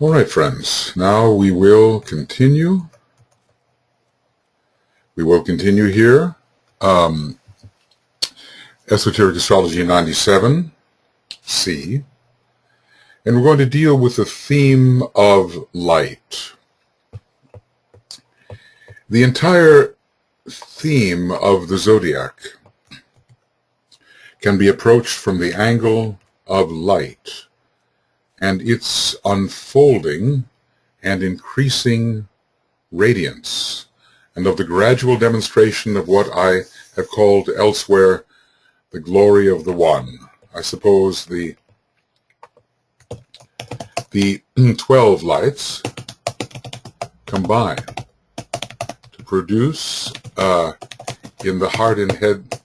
All right, friends. Now we will continue. We will continue here. Esoteric Astrology 97, C. And we're going to deal with the theme of light. The entire theme of the zodiac can be approached from the angle of light and its unfolding and increasing radiance, and of the gradual demonstration of what I have called elsewhere the glory of the One. I suppose the 12 lights combine to produce in the heart and head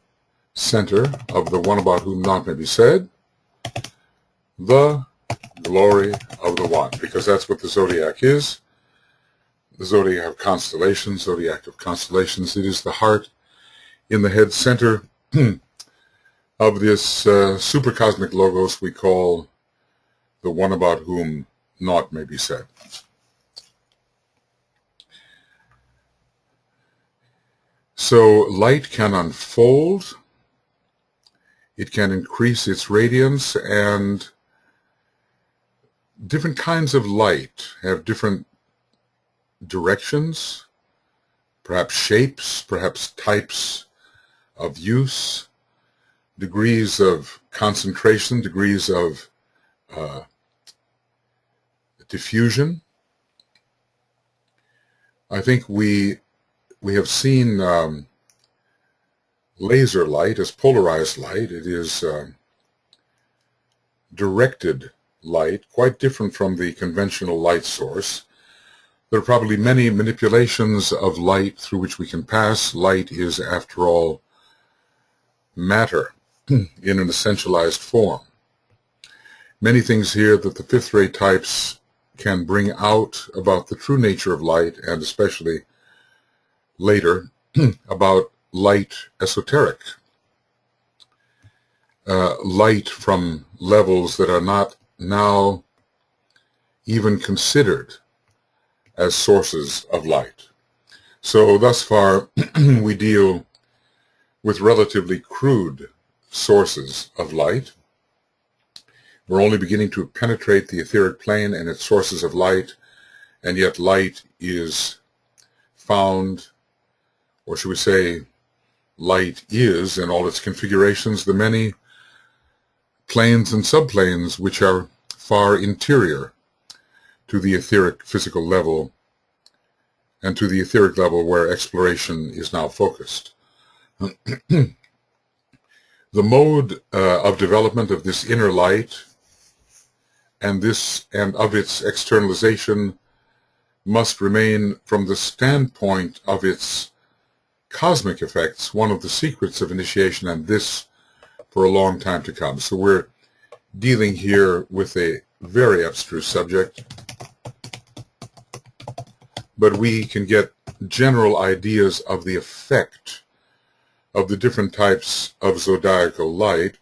center of the one about whom naught may be said, the glory of the One, because that's what the zodiac is. The zodiac of constellations, zodiac of constellations, it is the heart in the head center of this supercosmic logos we call the one about whom naught may be said. So light can unfold, it can increase its radiance, and different kinds of light have different directions, perhaps shapes, perhaps types of use, degrees of concentration, degrees of diffusion. I think we have seen laser light as polarized light. It is directed light, quite different from the conventional light source. There are probably many manipulations of light through which we can pass. Light is, after all, matter in an essentialized form. Many things here that the fifth ray types can bring out about the true nature of light, and especially later about light esoteric. Light from levels that are not now even considered as sources of light. So thus far we deal with relatively crude sources of light. We're only beginning to penetrate the etheric plane and its sources of light, and yet light is found, or should we say, light is, in all its configurations, the many planes and subplanes which are far interior to the etheric physical level and to the etheric level where exploration is now focused. The mode of development of this inner light and of its externalization must remain, from the standpoint of its cosmic effects, one of the secrets of initiation, and this for a long time to come. So we're dealing here with a very abstruse subject, but we can get general ideas of the effect of the different types of zodiacal light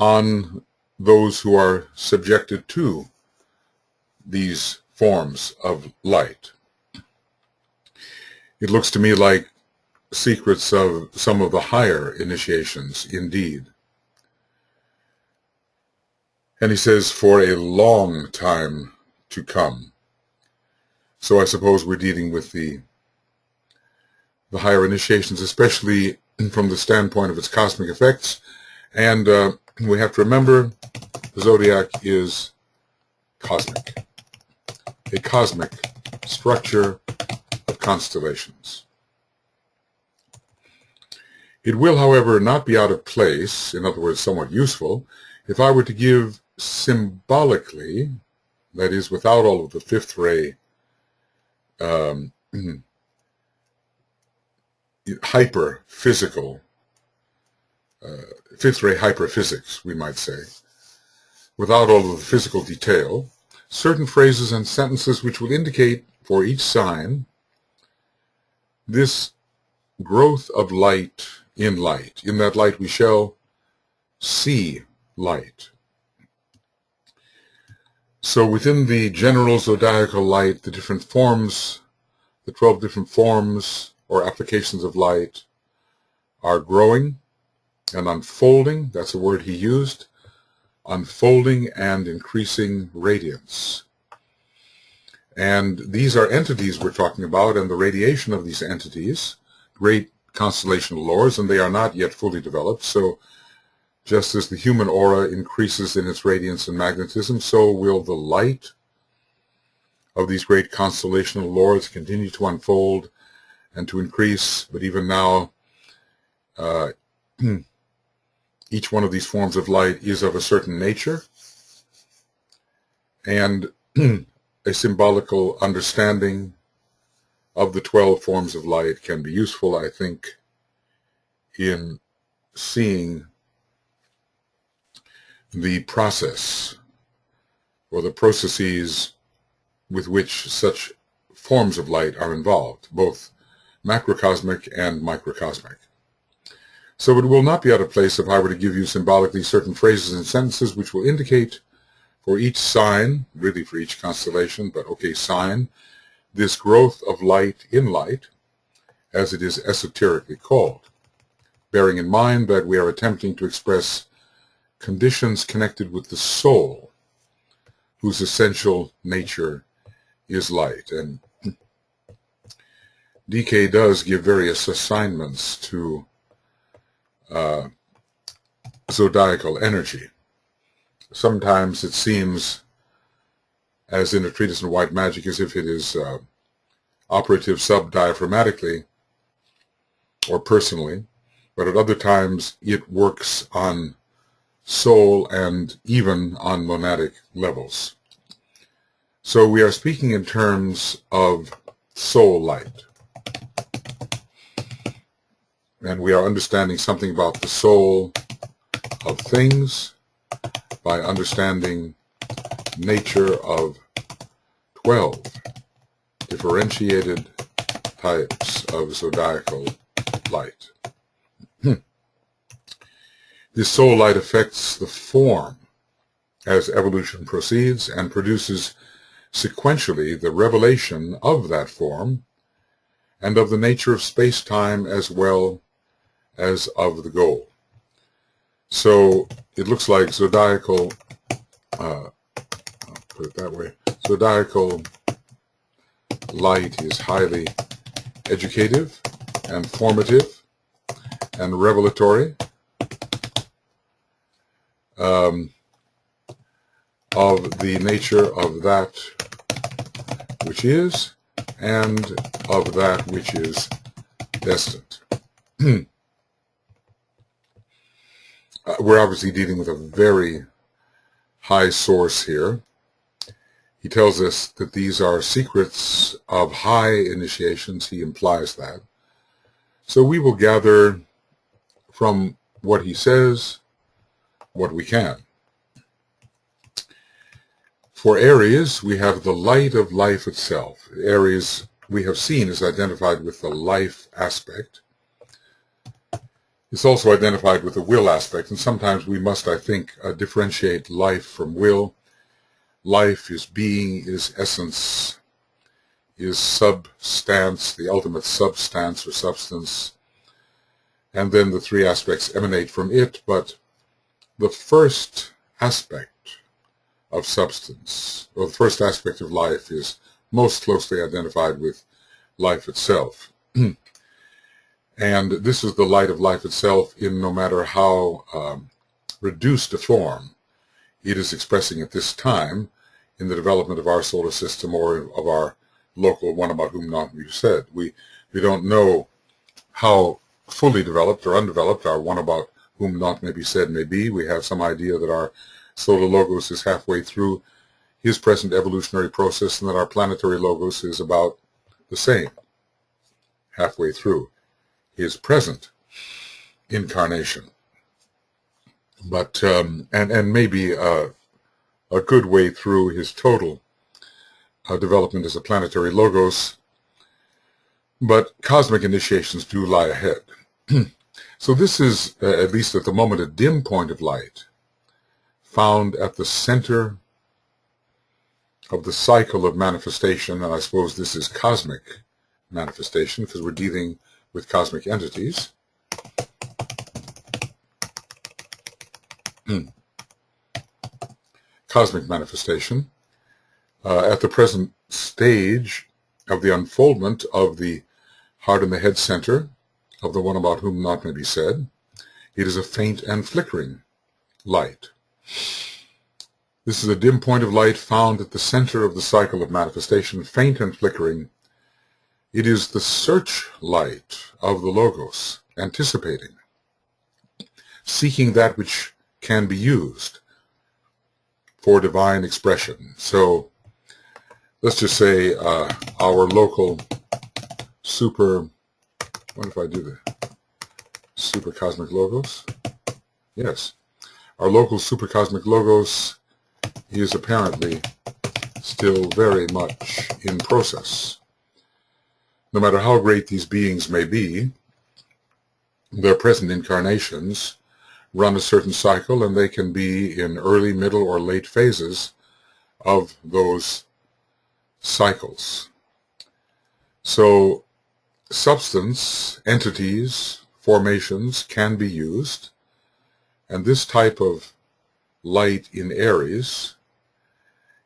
on those who are subjected to these forms of light. It looks to me like secrets of some of the higher initiations, indeed. And he says, for a long time to come. So I suppose we're dealing with the higher initiations, especially from the standpoint of its cosmic effects. And we have to remember the zodiac is cosmic, a cosmic structure of constellations. It will, however, not be out of place, in other words, somewhat useful, if I were to give symbolically, that is, without all of the fifth ray hyper-physical, fifth ray hyperphysics, we might say, without all of the physical detail, certain phrases and sentences which will indicate for each sign this growth of light. In that light we shall see light. So within the general zodiacal light, the different forms, the 12 different forms or applications of light are growing and unfolding. That's a word he used. Unfolding and increasing radiance. And these are entities we're talking about, and the radiation of these entities, great constellational lores, and they are not yet fully developed. So just as the human aura increases in its radiance and magnetism, so will the light of these great constellational lores continue to unfold and to increase. But even now, each one of these forms of light is of a certain nature, and a symbolical understanding of the 12 forms of light can be useful, I think, in seeing the process or the processes with which such forms of light are involved, both macrocosmic and microcosmic. So it will not be out of place if I were to give you symbolically certain phrases and sentences which will indicate for each sign, really for each constellation, but okay, sign, this growth of light in light, as it is esoterically called, bearing in mind that we are attempting to express conditions connected with the soul, whose essential nature is light. And DK does give various assignments to zodiacal energy. Sometimes it seems, as in a treatise on white magic, as if it is operative sub-diaphragmatically or personally, but at other times it works on soul and even on monadic levels. So we are speaking in terms of soul light, and we are understanding something about the soul of things by understanding nature of 12 differentiated types of zodiacal light. This soul light affects the form as evolution proceeds and produces sequentially the revelation of that form and of the nature of space-time as well as of the goal. So it looks like zodiacal, I'll put it that way, zodiacal light is highly educative and formative and revelatory of the nature of that which is and of that which is destined. We're obviously dealing with a very high source here. He tells us that these are secrets of high initiations. He implies that. So we will gather from what he says what we can. For Aries, we have the light of life itself. Aries, we have seen, is identified with the life aspect. It's also identified with the will aspect, and sometimes we must, I think, differentiate life from will. Life is being, is essence, is substance, the ultimate substance or substance, and then the three aspects emanate from it, but the first aspect of substance, or the first aspect of life, is most closely identified with life itself. And this is the light of life itself in no matter how reduced a form it is expressing at this time in the development of our solar system or of our local one about whom not be said. We don't know how fully developed or undeveloped our one about whom not may be said may be. We have some idea that our solar logos is halfway through his present evolutionary process and that our planetary logos is about the same, halfway through his present incarnation, but and maybe a good way through his total development as a planetary logos, but cosmic initiations do lie ahead. So this is, at least at the moment, a dim point of light found at the center of the cycle of manifestation, and I suppose this is cosmic manifestation because we're dealing with cosmic entities. Cosmic manifestation. At the present stage of the unfoldment of the heart and the head center of the one about whom naught may be said, it is a faint and flickering light. This is a dim point of light found at the center of the cycle of manifestation, faint and flickering. It is the search light of the Logos, anticipating, seeking that which can be used for divine expression. So let's just say our local super, what if I do that? Super cosmic Logos? Yes. Our local super cosmic Logos is apparently still very much in process. No matter how great these beings may be, their present incarnations run a certain cycle, and they can be in early, middle, or late phases of those cycles. So substance, entities, formations can be used, and this type of light in Aries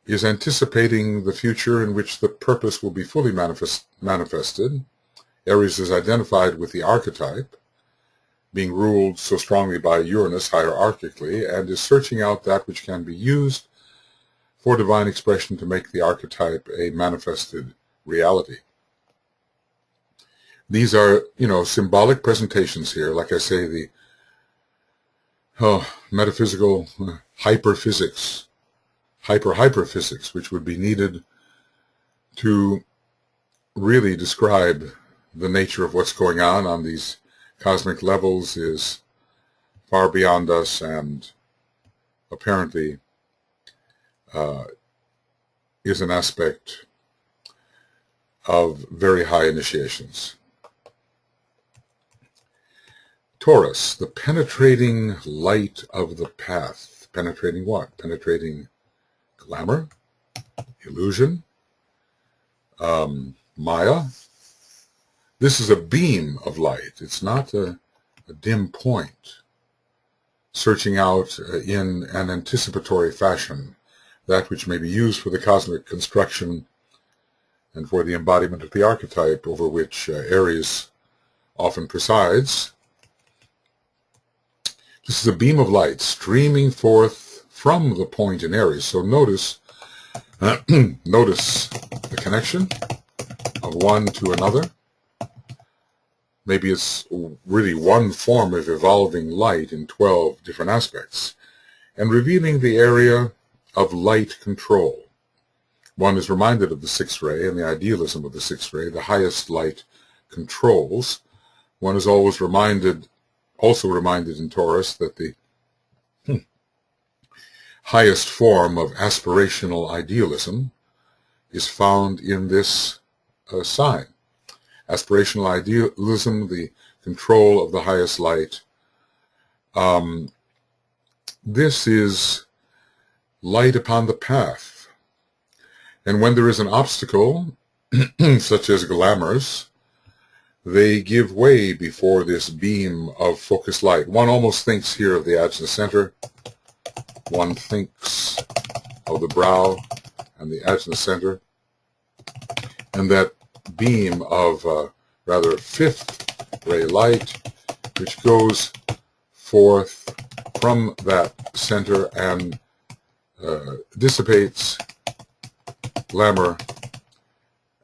is anticipating the future in which the purpose will be fully manifested. Aries is identified with the archetype, being ruled so strongly by Uranus hierarchically, and is searching out that which can be used for divine expression to make the archetype a manifested reality. These are, symbolic presentations here. Like I say, the metaphysical hyperphysics, hyperphysics, which would be needed to really describe the nature of what's going on these cosmic levels, is far beyond us, and apparently is an aspect of very high initiations. Taurus, the penetrating light of the path. Penetrating what? Penetrating glamour, illusion, Maya. This is a beam of light. It's not a dim point, searching out in an anticipatory fashion that which may be used for the cosmic construction and for the embodiment of the archetype over which Aries often presides. This is a beam of light streaming forth from the point in Aries. So notice the connection of one to another. Maybe it's really one form of evolving light in 12 different aspects, and revealing the area of light control. One is reminded of the sixth ray and the idealism of the sixth ray, the highest light controls. One is always also reminded in Taurus that the highest form of aspirational idealism is found in this sign. Aspirational idealism, the control of the highest light. This is light upon the path. And when there is an obstacle, such as glamours, they give way before this beam of focused light. One almost thinks here of the Ajna center. One thinks of the brow and the Ajna center. And that beam of rather fifth ray light, which goes forth from that center and dissipates glamour,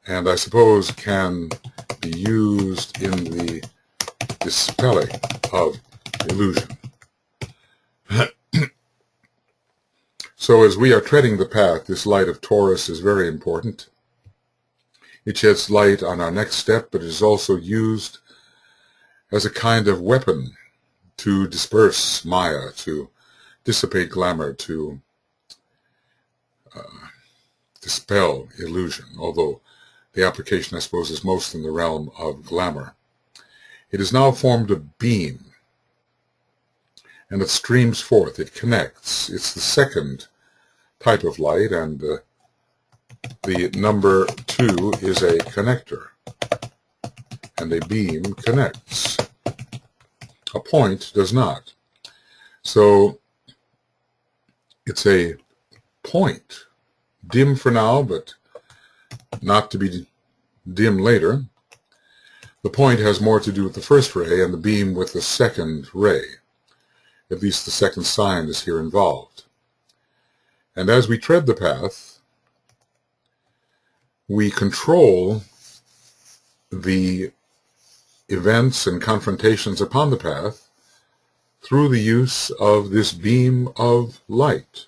and I suppose can be used in the dispelling of illusion. So as we are treading the path, this light of Taurus is very important. It sheds light on our next step, but it is also used as a kind of weapon to disperse Maya, to dissipate glamour, to dispel illusion, although the application, I suppose, is most in the realm of glamour. It has now formed a beam, and it streams forth, it connects. It's the second type of light, and The number 2 is a connector, and a beam connects. A point does not. So it's a point, dim for now, but not to be dim later. The point has more to do with the first ray and the beam with the second ray. At least the second sign is here involved. And as we tread the path, we control the events and confrontations upon the path through the use of this beam of light,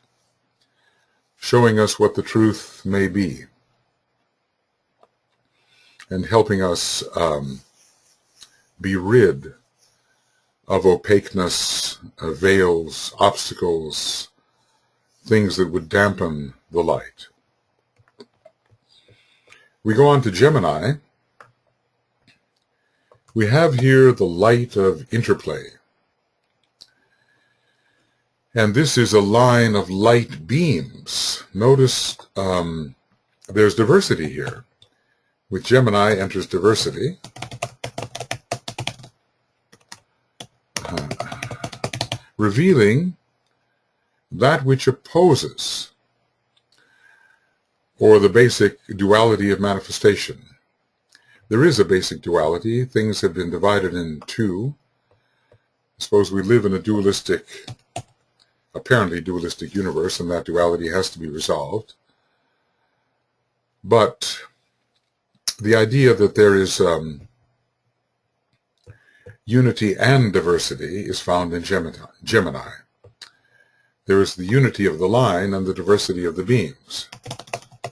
showing us what the truth may be, and helping us be rid of opaqueness, veils, obstacles, things that would dampen the light. We go on to Gemini. We have here the light of interplay. And this is a line of light beams. Notice there's diversity here. With Gemini enters diversity. Revealing that which opposes, or the basic duality of manifestation. There is a basic duality. Things have been divided in two. Suppose we live in a dualistic, apparently dualistic universe, and that duality has to be resolved. But the idea that there is unity and diversity is found in Gemini. There is the unity of the line and the diversity of the beams.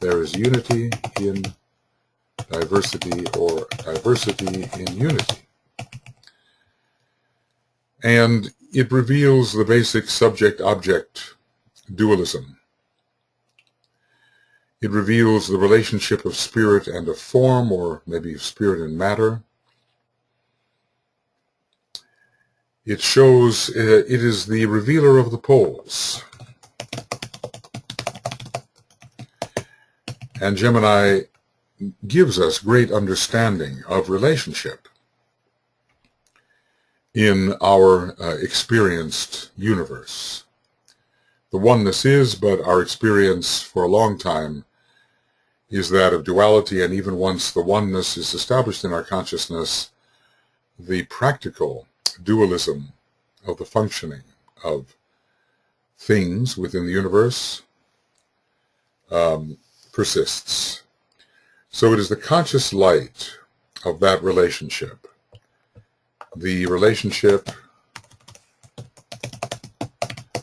There is unity in diversity, or diversity in unity. And it reveals the basic subject-object dualism. It reveals the relationship of spirit and of form, or maybe of spirit and matter. It shows, it is the revealer of the poles. And Gemini gives us great understanding of relationship in our experienced universe. The oneness is, but our experience for a long time is that of duality, and even once the oneness is established in our consciousness, the practical dualism of the functioning of things within the universe persists. So it is the conscious light of that relationship, the relationship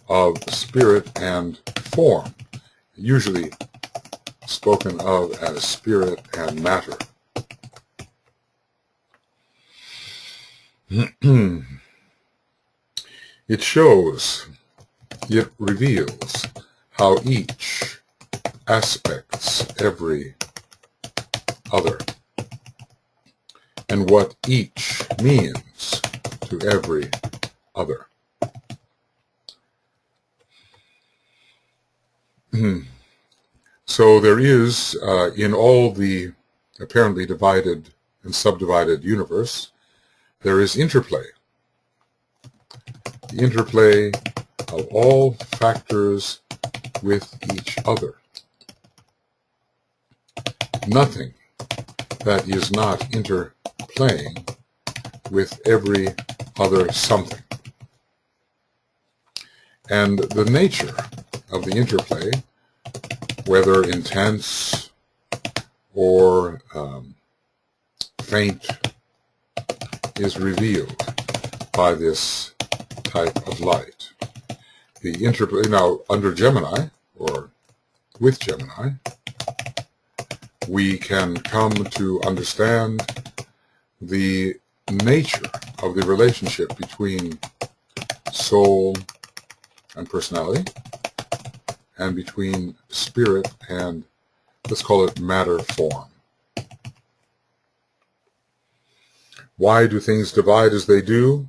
of spirit and form, usually spoken of as spirit and matter. It shows, it reveals how each aspects every other, and what each means to every other. So there is, in all the apparently divided and subdivided universe, there is interplay. The interplay of all factors with each other. Nothing that is not interplaying with every other something. And the nature of the interplay, whether intense or faint, is revealed by this type of light. The interplay, now under Gemini, or with Gemini, we can come to understand the nature of the relationship between soul and personality, and between spirit and, let's call it, matter form. Why do things divide as they do?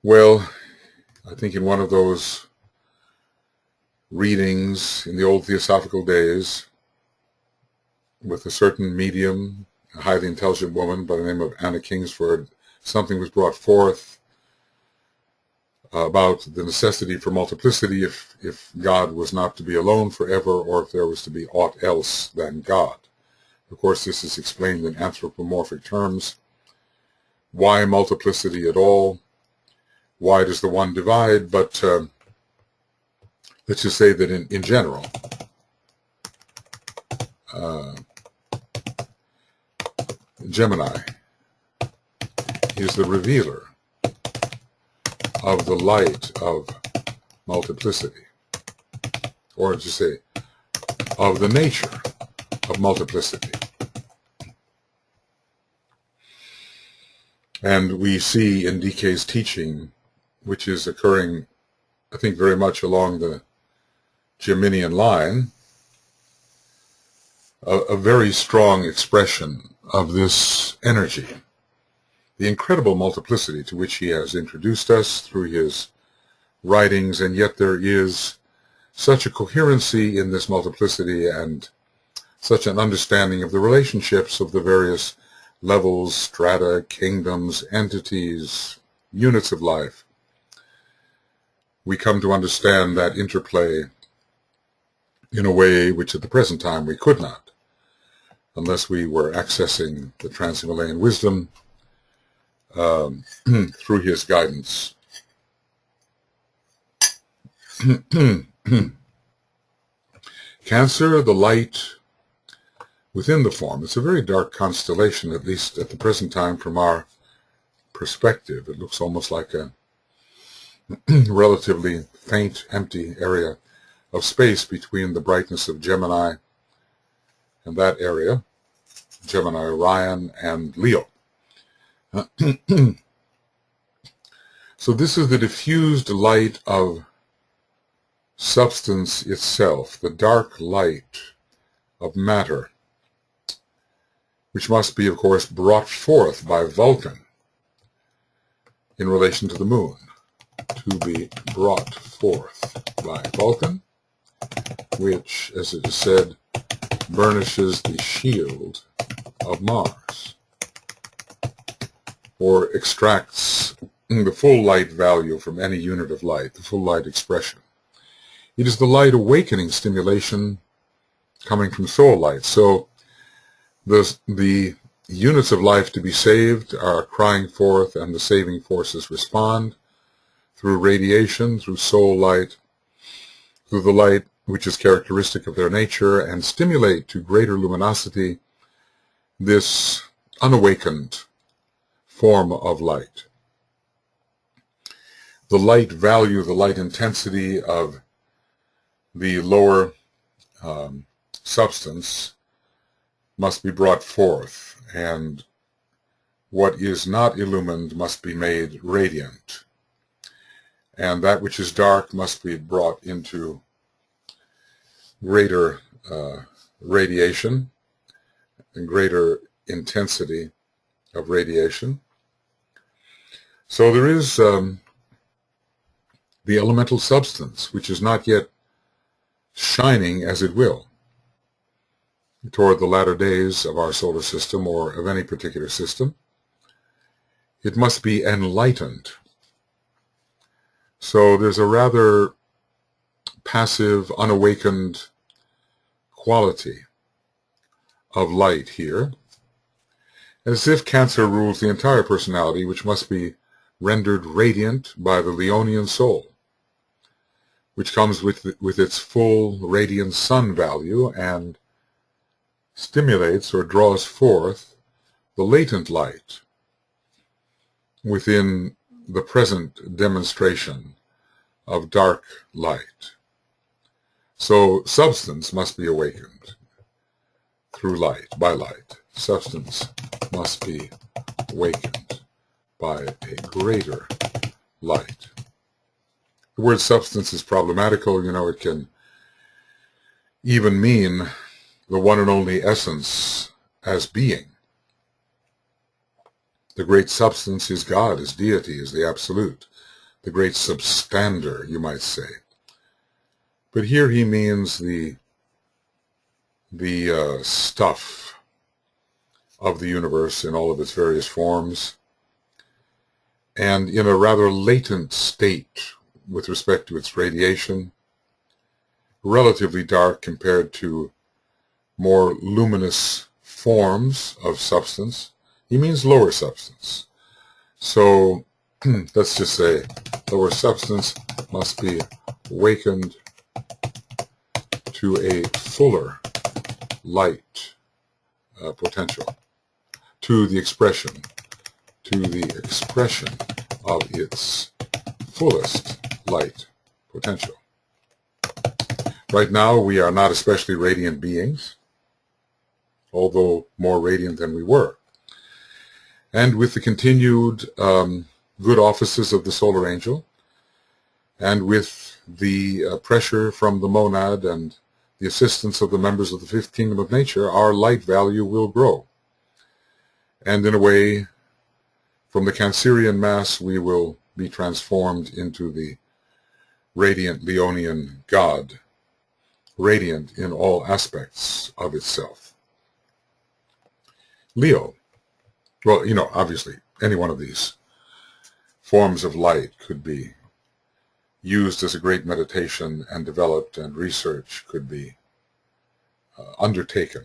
Well, I think in one of those readings in the old theosophical days with a certain medium, a highly intelligent woman by the name of Anna Kingsford. Something was brought forth about the necessity for multiplicity if God was not to be alone forever, or if there was to be aught else than God. Of course, this is explained in anthropomorphic terms. Why multiplicity at all? Why does the one divide? But let's just say that in general, Gemini is the revealer of the light of multiplicity, or to say, of the nature of multiplicity. And we see in DK's teaching, which is occurring, I think, very much along the Geminian line, a very strong expression of this energy, the incredible multiplicity to which he has introduced us through his writings, and yet there is such a coherency in this multiplicity and such an understanding of the relationships of the various levels, strata, kingdoms, entities, units of life. We come to understand that interplay in a way which at the present time we could not, unless we were accessing the trans-Himalayan wisdom through his guidance. Cancer, the light within the form. It's a very dark constellation, at least at the present time from our perspective. It looks almost like a relatively faint, empty area of space between the brightness of Gemini and that area, Gemini, Orion, and Leo. So this is the diffused light of substance itself, the dark light of matter, which must be, of course, brought forth by Vulcan in relation to the moon, to be brought forth by Vulcan, which, as it is said, burnishes the shield of Mars, or extracts the full light value from any unit of light, the full light expression. It is the light awakening stimulation coming from soul light. So the units of life to be saved are crying forth, and the saving forces respond through radiation, through soul light, through the light which is characteristic of their nature, and stimulate to greater luminosity this unawakened form of light. The light value, the light intensity of the lower substance must be brought forth, and what is not illumined must be made radiant, and that which is dark must be brought into greater radiation and greater intensity of radiation. So there is the elemental substance, which is not yet shining as it will toward the latter days of our solar system, or of any particular system. It must be enlightened. So there's a rather passive, unawakened quality of light here, as if Cancer rules the entire personality, which must be rendered radiant by the Leonian soul, which comes with its full radiant sun value and stimulates or draws forth the latent light within the present demonstration of dark light. So substance must be awakened through light, by light. Substance must be awakened by a greater light. The word substance is problematical. It can even mean the one and only essence as being. The great substance is God, is deity, is the absolute. The great substander, you might say. But here he means the stuff of the universe in all of its various forms, and in a rather latent state with respect to its radiation, relatively dark compared to more luminous forms of substance. He means lower substance. So let's just say lower substance must be awakened to a fuller light potential, to the expression of its fullest light potential. Right now, we are not especially radiant beings, although more radiant than we were. And with the continued good offices of the solar angel, and with the pressure from the monad and the assistance of the members of the fifth kingdom of nature, our light value will grow. And in a way, from the Cancerian mass, we will be transformed into the radiant Leonian God, radiant in all aspects of itself. Leo, well, obviously, any one of these forms of light could be used as a great meditation and developed, and research could be undertaken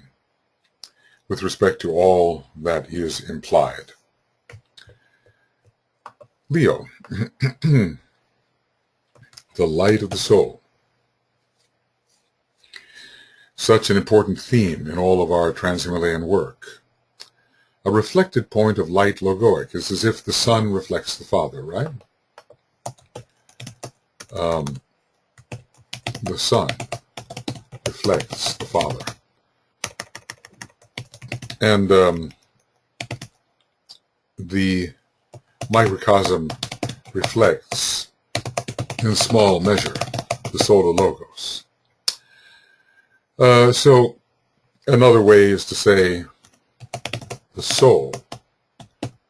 with respect to all that is implied. Leo, the light of the soul. Such an important theme in all of our trans-Himalayan work. A reflected point of light logoic is as if the sun reflects the Father, right? The sun reflects the Father. And the microcosm reflects, in small measure, the solar logos. So another way is to say the soul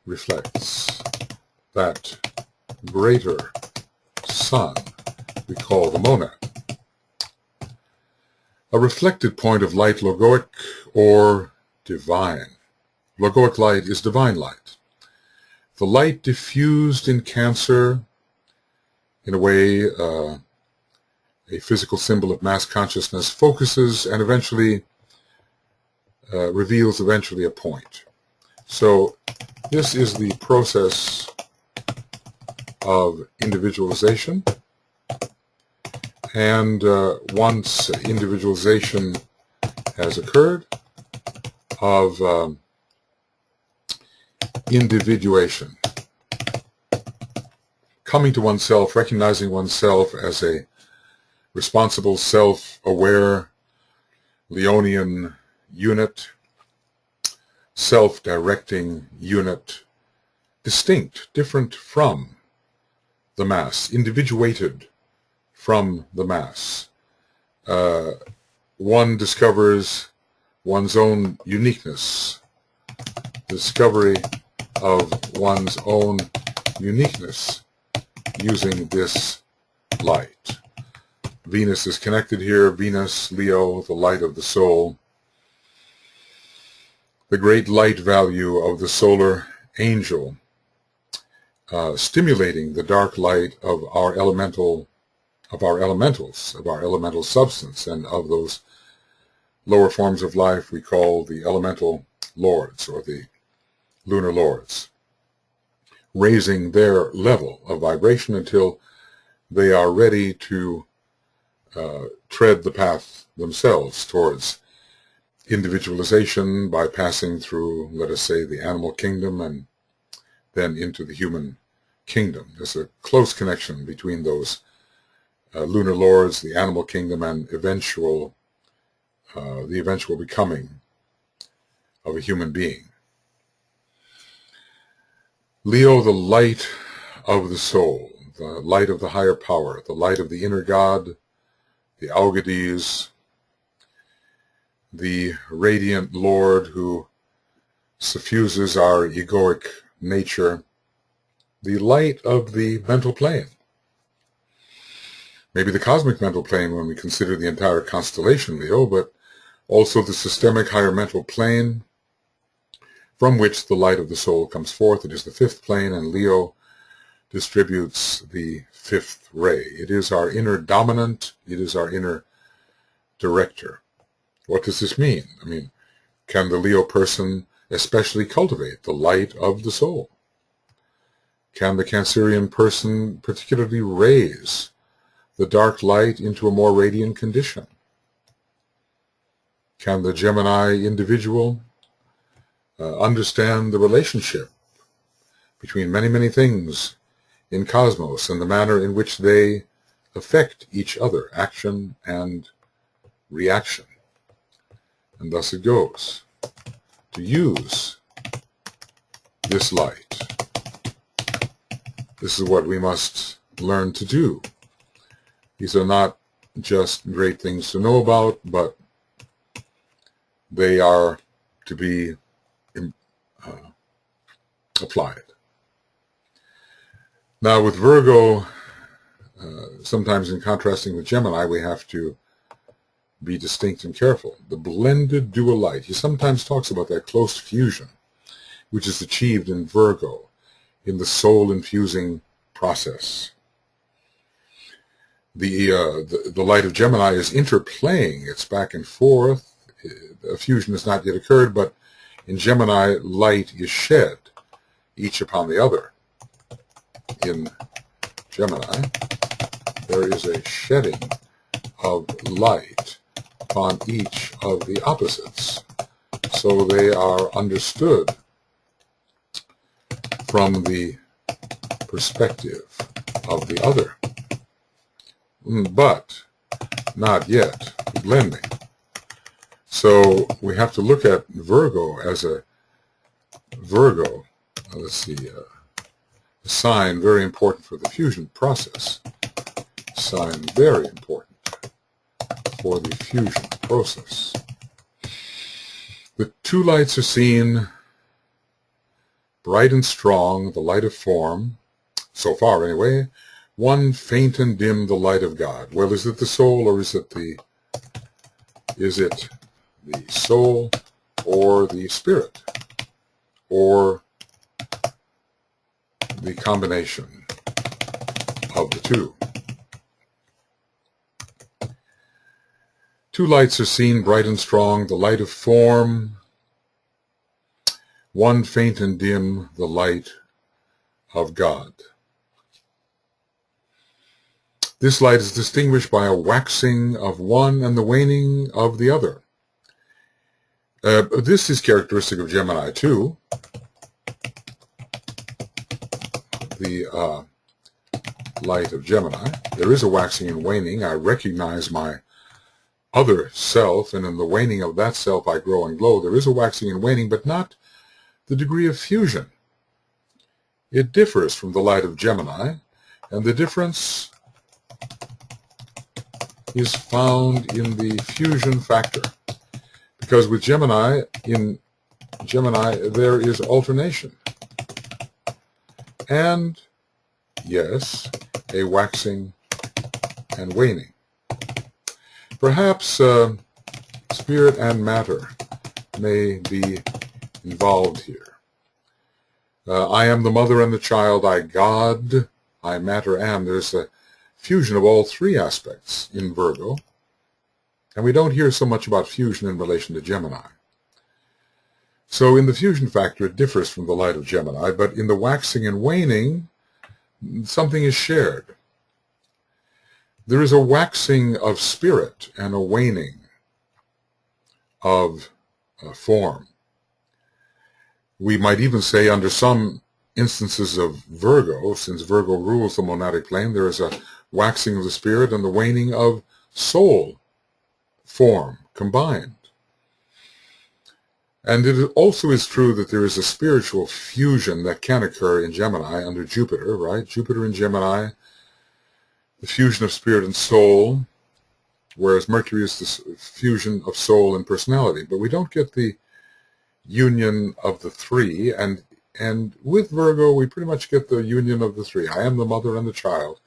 reflects that greater sun we call the monad. A reflected point of light logoic or divine. Logoic light is divine light. The light diffused in Cancer, in a way, a physical symbol of mass consciousness, focuses and eventually reveals eventually a point. So this is the process of individualization, and once individualization has occurred, of individuation, coming to oneself, recognizing oneself as a responsible, self-aware Leonian unit, self-directing unit, distinct, different from the mass, individuated from the mass. One discovers one's own uniqueness, discovery of one's own uniqueness using this light. Venus is connected here. Venus, Leo, the light of the soul. The great light value of the solar angel, stimulating the dark light of our elementals, of our elemental substance, and of those lower forms of life we call the elemental lords or the lunar lords, raising their level of vibration until they are ready to tread the path themselves towards individualization by passing through, let us say, the animal kingdom and then into the human kingdom. There's a close connection between those lunar lords, the animal kingdom, and the eventual becoming of a human being. Leo, the light of the soul, the light of the higher power, the light of the inner God, the Algades, the radiant Lord who suffuses our egoic nature, the light of the mental plane. maybe the cosmic mental plane when we consider the entire constellation Leo, but also the systemic higher mental plane from which the light of the soul comes forth. It is the fifth plane, and Leo distributes the fifth ray. It is our inner dominant. It is our inner director. What does this mean? I mean, can the Leo person especially cultivate the light of the soul? Can the Cancerian person particularly raise the dark light into a more radiant condition? Can the Gemini individual understand the relationship between many, many things in cosmos and the manner in which they affect each other, action and reaction? And thus it goes. To use this light, this is what we must learn to do. These are not just great things to know about, but they are to be applied. Now with Virgo, sometimes in contrasting with Gemini, we have to be distinct and careful. The blended dual light, he sometimes talks about that close fusion, which is achieved in Virgo, in the soul-infusing process. The light of Gemini is interplaying. It's back and forth. A fusion has not yet occurred, but in Gemini, light is shed, each upon the other. In Gemini, there is a shedding of light upon each of the opposites. So they are understood from the perspective of the other, but not yet blending. So we have to look at Virgo as a a sign very important for the fusion process. Sign very important for the fusion process. The two lights are seen, bright and strong, the light of form, so far anyway. One faint and dim, the light of God. Well, is it the soul or is it the soul or the spirit or the combination of the two? Two lights are seen, bright and strong, the light of form. One faint and dim, the light of God. This light is distinguished by a waxing of one and the waning of the other. This is characteristic of Gemini too. The light of Gemini. There is a waxing and waning. I recognize my other self, and in the waning of that self I grow and glow. There is a waxing and waning, but not the degree of fusion. It differs from the light of Gemini, and the difference is found in the fusion factor. Because with Gemini, in Gemini, there is alternation. And, yes, a waxing and waning. Perhaps spirit and matter may be involved here. I am the mother and the child, I God, I matter am. There's a fusion of all three aspects in Virgo, and we don't hear so much about fusion in relation to Gemini. So in the fusion factor, it differs from the light of Gemini, but in the waxing and waning, something is shared. There is a waxing of spirit and a waning of form. We might even say under some instances of Virgo, since Virgo rules the monadic plane, there is a waxing of the spirit and the waning of soul form combined. And it also is true that there is a spiritual fusion that can occur in Gemini under Jupiter, right? Jupiter in Gemini, the fusion of spirit and soul, whereas Mercury is the fusion of soul and personality. But we don't get the union of the three, and with Virgo we pretty much get the union of the three. I am the mother and the child.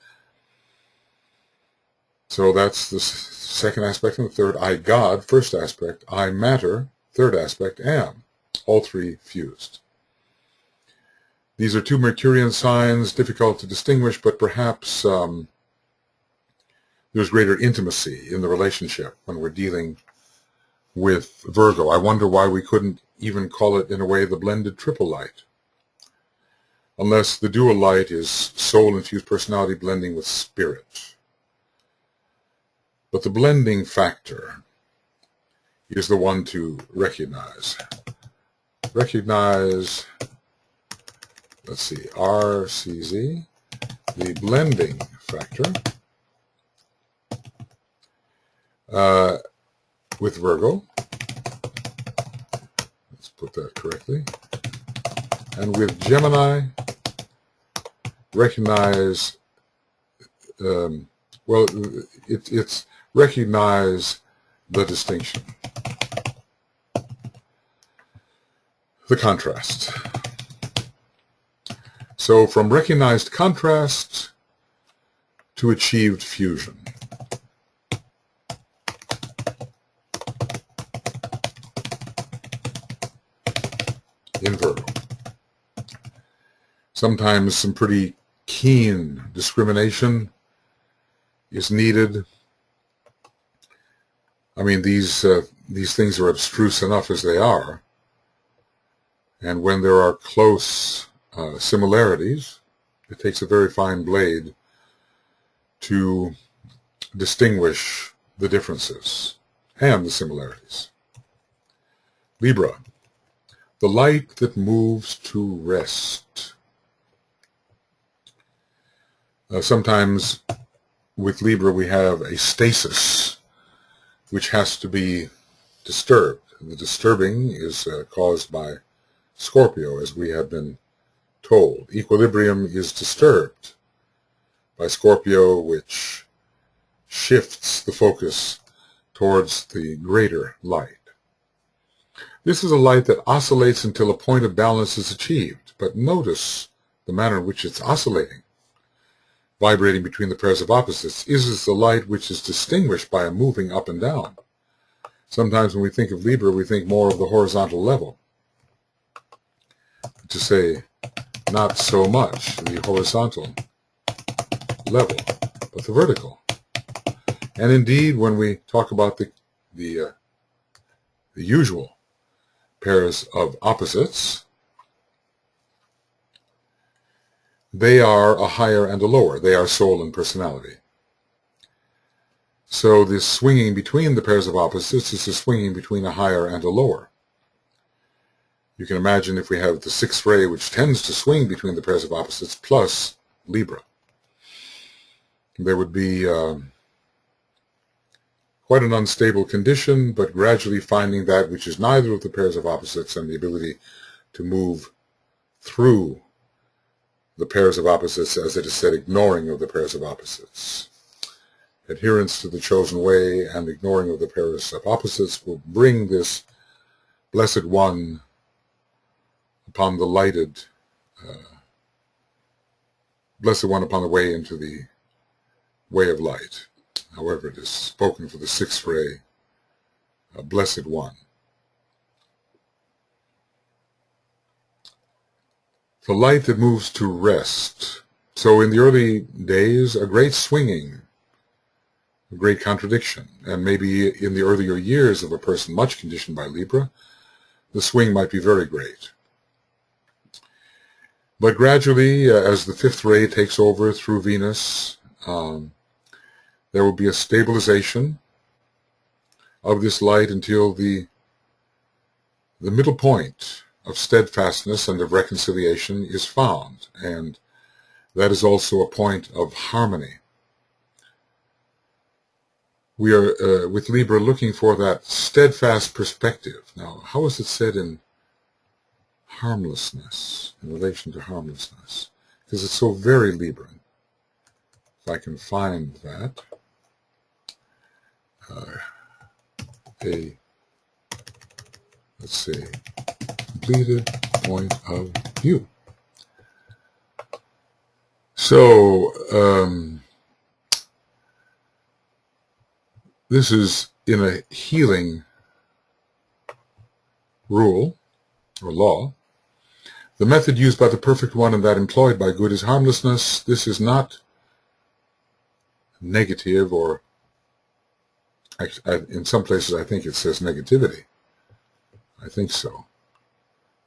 So that's the second aspect. And the third, I God, first aspect, I matter, third aspect, am. All three fused. These are two Mercurian signs, difficult to distinguish, but perhaps there's greater intimacy in the relationship when we're dealing with Virgo. I wonder why we couldn't even call it, in a way, the blended triple light. Unless the dual light is soul-infused personality blending with spirit. But the blending factor is the one to recognize. Recognize, let's see, RCZ, the blending factor with Virgo. Let's put that correctly. And with Gemini, recognize, it's recognize the distinction, the contrast. So from recognized contrast to achieved fusion. In Virgo. Sometimes some pretty keen discrimination is needed. I mean, these things are abstruse enough as they are. And when there are close similarities, it takes a very fine blade to distinguish the differences and the similarities. Libra, the light that moves to rest. Sometimes with Libra we have a stasis which has to be disturbed. The disturbing is caused by Scorpio, as we have been told. Equilibrium is disturbed by Scorpio, which shifts the focus towards the greater light. This is a light that oscillates until a point of balance is achieved, but notice the manner in which it's oscillating, vibrating between the pairs of opposites. Is the light which is distinguished by a moving up and down. Sometimes when we think of Libra, we think more of the horizontal level. To say, not so much the horizontal level, but the vertical. And indeed, when we talk about the usual pairs of opposites, they are a higher and a lower. They are soul and personality. So this swinging between the pairs of opposites is a swinging between a higher and a lower. You can imagine if we have the sixth ray, which tends to swing between the pairs of opposites, plus Libra. There would be quite an unstable condition, but gradually finding that which is neither of the pairs of opposites and the ability to move through the pairs of opposites, as it is said, ignoring of the pairs of opposites. Adherence to the chosen way and ignoring of the pairs of opposites will bring this blessed one upon the lighted, blessed one upon the way into the way of light. However, it is spoken for the sixth ray, a blessed one. The light that moves to rest. So in the early days, a great swinging, a great contradiction. And maybe in the earlier years of a person much conditioned by Libra, the swing might be very great. But gradually, as the fifth ray takes over through Venus, there will be a stabilization of this light until the middle point of steadfastness and of reconciliation is found, and that is also a point of harmony. We are, with Libra, looking for that steadfast perspective. Now, how is it said in harmlessness, in relation to harmlessness? Because it's so very Libran. If I can find that. Let's see, completed point of view. So, This is in a healing rule or law. The method used by the perfect one and that employed by good is harmlessness. This is not negative, or in some places I think it says negativity. I think so.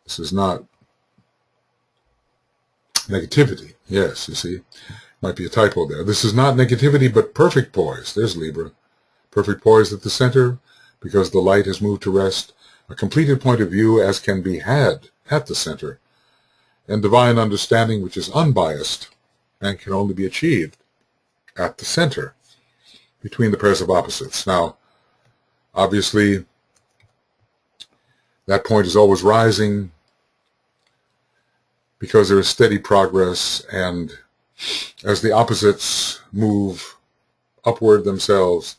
This is not negativity. Yes, you see, might be a typo there. This is not negativity, but perfect poise. There's Libra. Perfect poise at the center, because the light has moved to rest. A completed point of view as can be had at the center. And divine understanding, which is unbiased and can only be achieved at the center, between the pairs of opposites. Now, obviously, that point is always rising because there is steady progress, and as the opposites move upward themselves,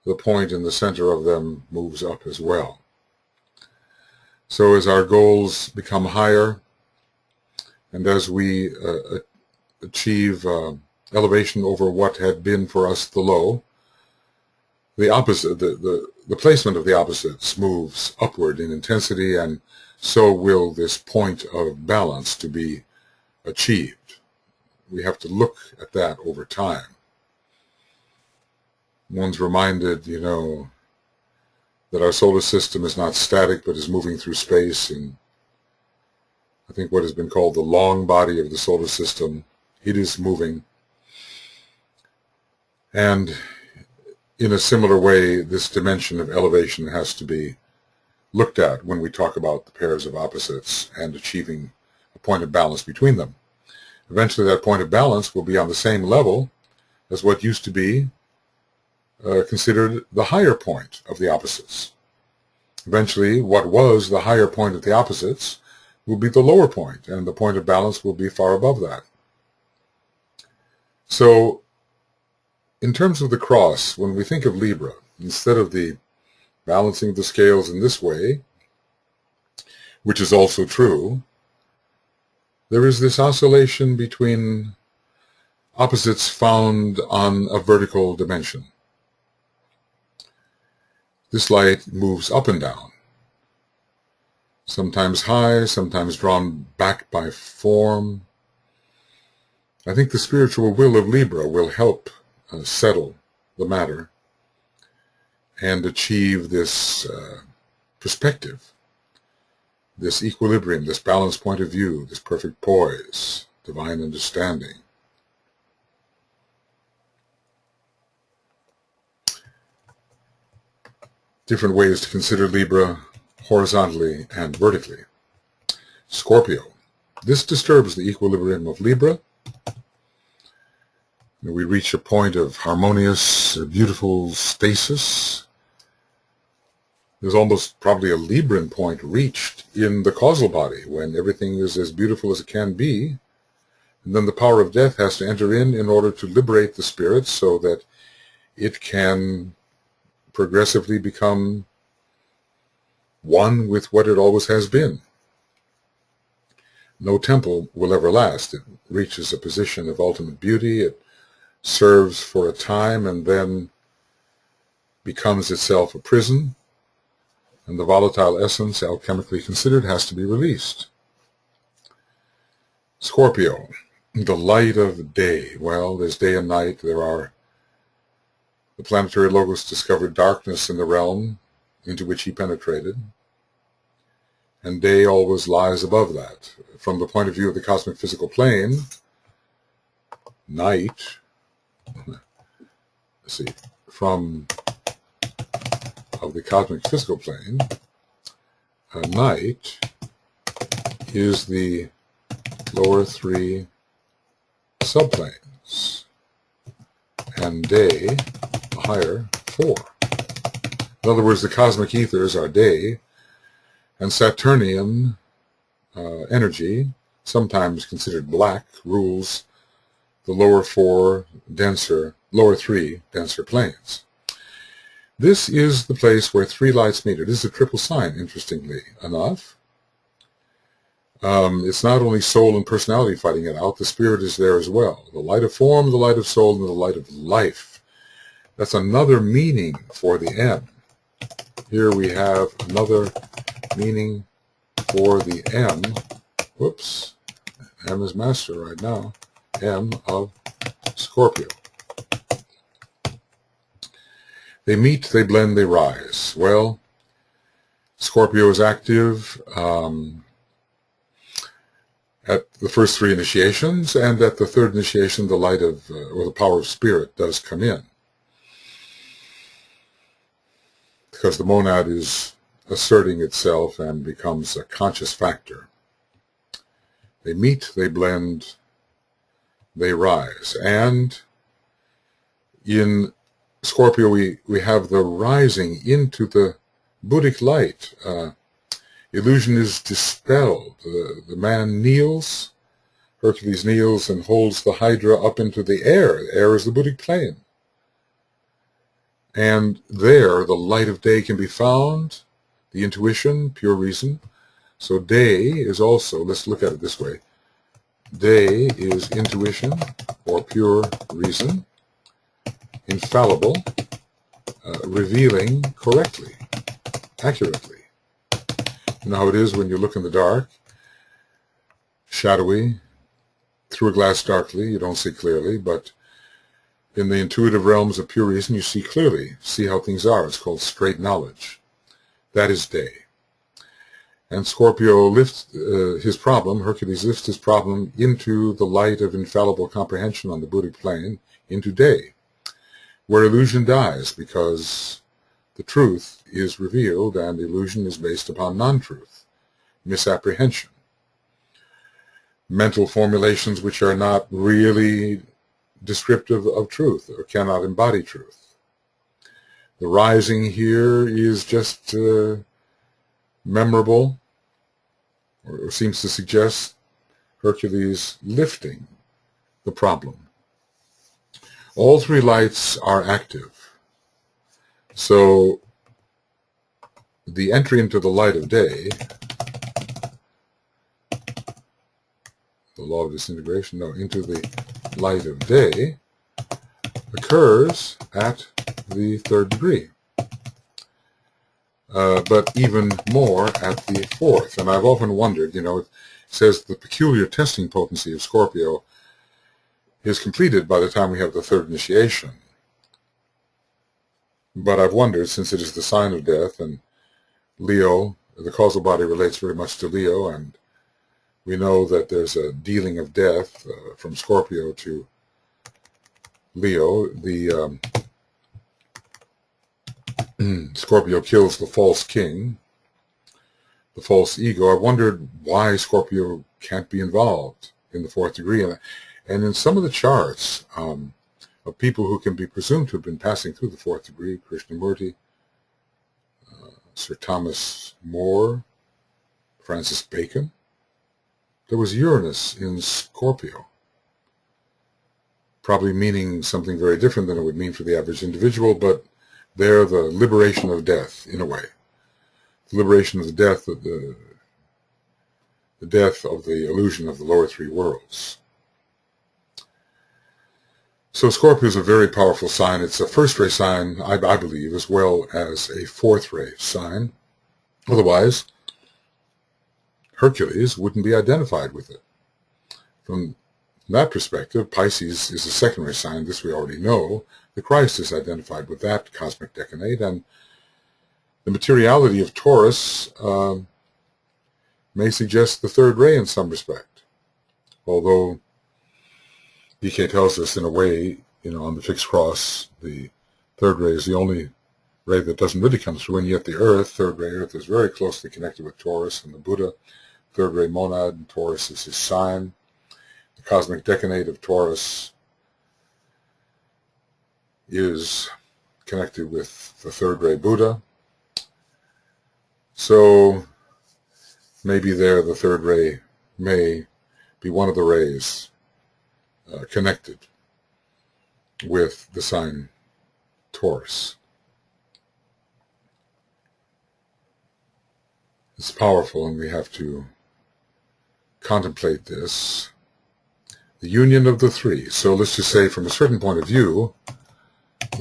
the point in the center of them moves up as well. So as our goals become higher, and as we achieve elevation over what had been for us the low, the opposite, the placement of the opposites moves upward in intensity, and so will this point of balance to be achieved. We have to look at that over time. One's reminded, that our solar system is not static, but is moving through space, and I think what has been called the long body of the solar system, it is moving. And in a similar way, this dimension of elevation has to be looked at when we talk about the pairs of opposites and achieving a point of balance between them. Eventually that point of balance will be on the same level as what used to be considered the higher point of the opposites. Eventually, what was the higher point of the opposites will be the lower point, and the point of balance will be far above that. So, in terms of the cross, when we think of Libra, instead of the balancing of the scales in this way, which is also true, there is this oscillation between opposites found on a vertical dimension. This light moves up and down, sometimes high, sometimes drawn back by form. I think the spiritual will of Libra will help settle the matter and achieve this perspective, this equilibrium, this balanced point of view, this perfect poise, divine understanding. Different ways to consider Libra, horizontally and vertically. Scorpio. This disturbs the equilibrium of Libra. We reach a point of harmonious, beautiful stasis. There's almost probably a Libran point reached in the causal body when everything is as beautiful as it can be. And then the power of death has to enter in order to liberate the spirit so that it can progressively become one with what it always has been. No temple will ever last. It reaches a position of ultimate beauty. It serves for a time and then becomes itself a prison, and the volatile essence, alchemically considered, has to be released. Scorpio, the light of day. Well, there's day and night. The planetary logos discovered darkness in the realm into which he penetrated, and day always lies above that. From the point of view of the cosmic physical plane, night, from the cosmic physical plane, night is the lower three subplanes, and day, the higher four. In other words, the cosmic ethers are day, and Saturnian energy, sometimes considered black, rules the lower three denser planes. This is the place where three lights meet. It is a triple sign, interestingly enough. It's not only soul and personality fighting it out, the spirit is there as well. The light of form, the light of soul, and the light of life. That's another meaning for the M. Here we have another meaning for the M. Whoops. M is master right now. M of Scorpio. They meet, they blend, they rise. Well, Scorpio is active at the first three initiations, and at the third initiation, the light of, or the power of spirit does come in. Because the monad is asserting itself and becomes a conscious factor. They meet, they blend, they rise. And in Scorpio, we have the rising into the Buddhic light. Illusion is dispelled. The man kneels, Hercules kneels and holds the Hydra up into the air. The air is the Buddhic plane. And there, the light of day can be found, the intuition, pure reason. So day is also, let's look at it this way. Day is intuition, or pure reason, infallible, revealing correctly, accurately. You know how it is when you look in the dark, shadowy, through a glass darkly, you don't see clearly, but in the intuitive realms of pure reason, you see clearly, see how things are. It's called straight knowledge. That is day. And Scorpio lifts his problem, Hercules lifts his problem into the light of infallible comprehension on the Buddhic plane, into day, where illusion dies, because the truth is revealed and illusion is based upon non-truth, misapprehension, mental formulations which are not really descriptive of truth or cannot embody truth. The rising here is just memorable, or seems to suggest Hercules lifting the problem. All three lights are active. So the entry into the light of day, the law of disintegration, no, into the light of day, occurs at the third degree. But even more at the fourth. And I've often wondered, you know, it says the peculiar testing potency of Scorpio is completed by the time we have the third initiation. But I've wondered, since it is the sign of death, and Leo, the causal body relates very much to Leo, and we know that there's a dealing of death from Scorpio to Leo. The Scorpio kills the false king, the false ego. I wondered why Scorpio can't be involved in the fourth degree. And in some of the charts of people who can be presumed to have been passing through the fourth degree, Krishnamurti, Sir Thomas More, Francis Bacon, there was Uranus in Scorpio, probably meaning something very different than it would mean for the average individual, but they're the liberation of death, in a way. The liberation of the death of the death of the illusion of the lower three worlds. So Scorpio is a very powerful sign. It's a first-ray sign, I believe, as well as a fourth-ray sign. Otherwise, Hercules wouldn't be identified with it. From that perspective, Pisces is a secondary sign. This we already know. The Christ is identified with that cosmic decade, and the materiality of Taurus may suggest the third ray in some respect. Although DK tells us in a way, you know, on the fixed cross, the third ray is the only ray that doesn't really come through, and yet the Earth, third ray Earth, is very closely connected with Taurus and the Buddha. Third ray monad, and Taurus is his sign. The cosmic decade of Taurus is connected with the third ray Buddha. So maybe there the third ray may be one of the rays connected with the sign Taurus. It's powerful, and we have to contemplate this. The union of the three. So let's just say, from a certain point of view,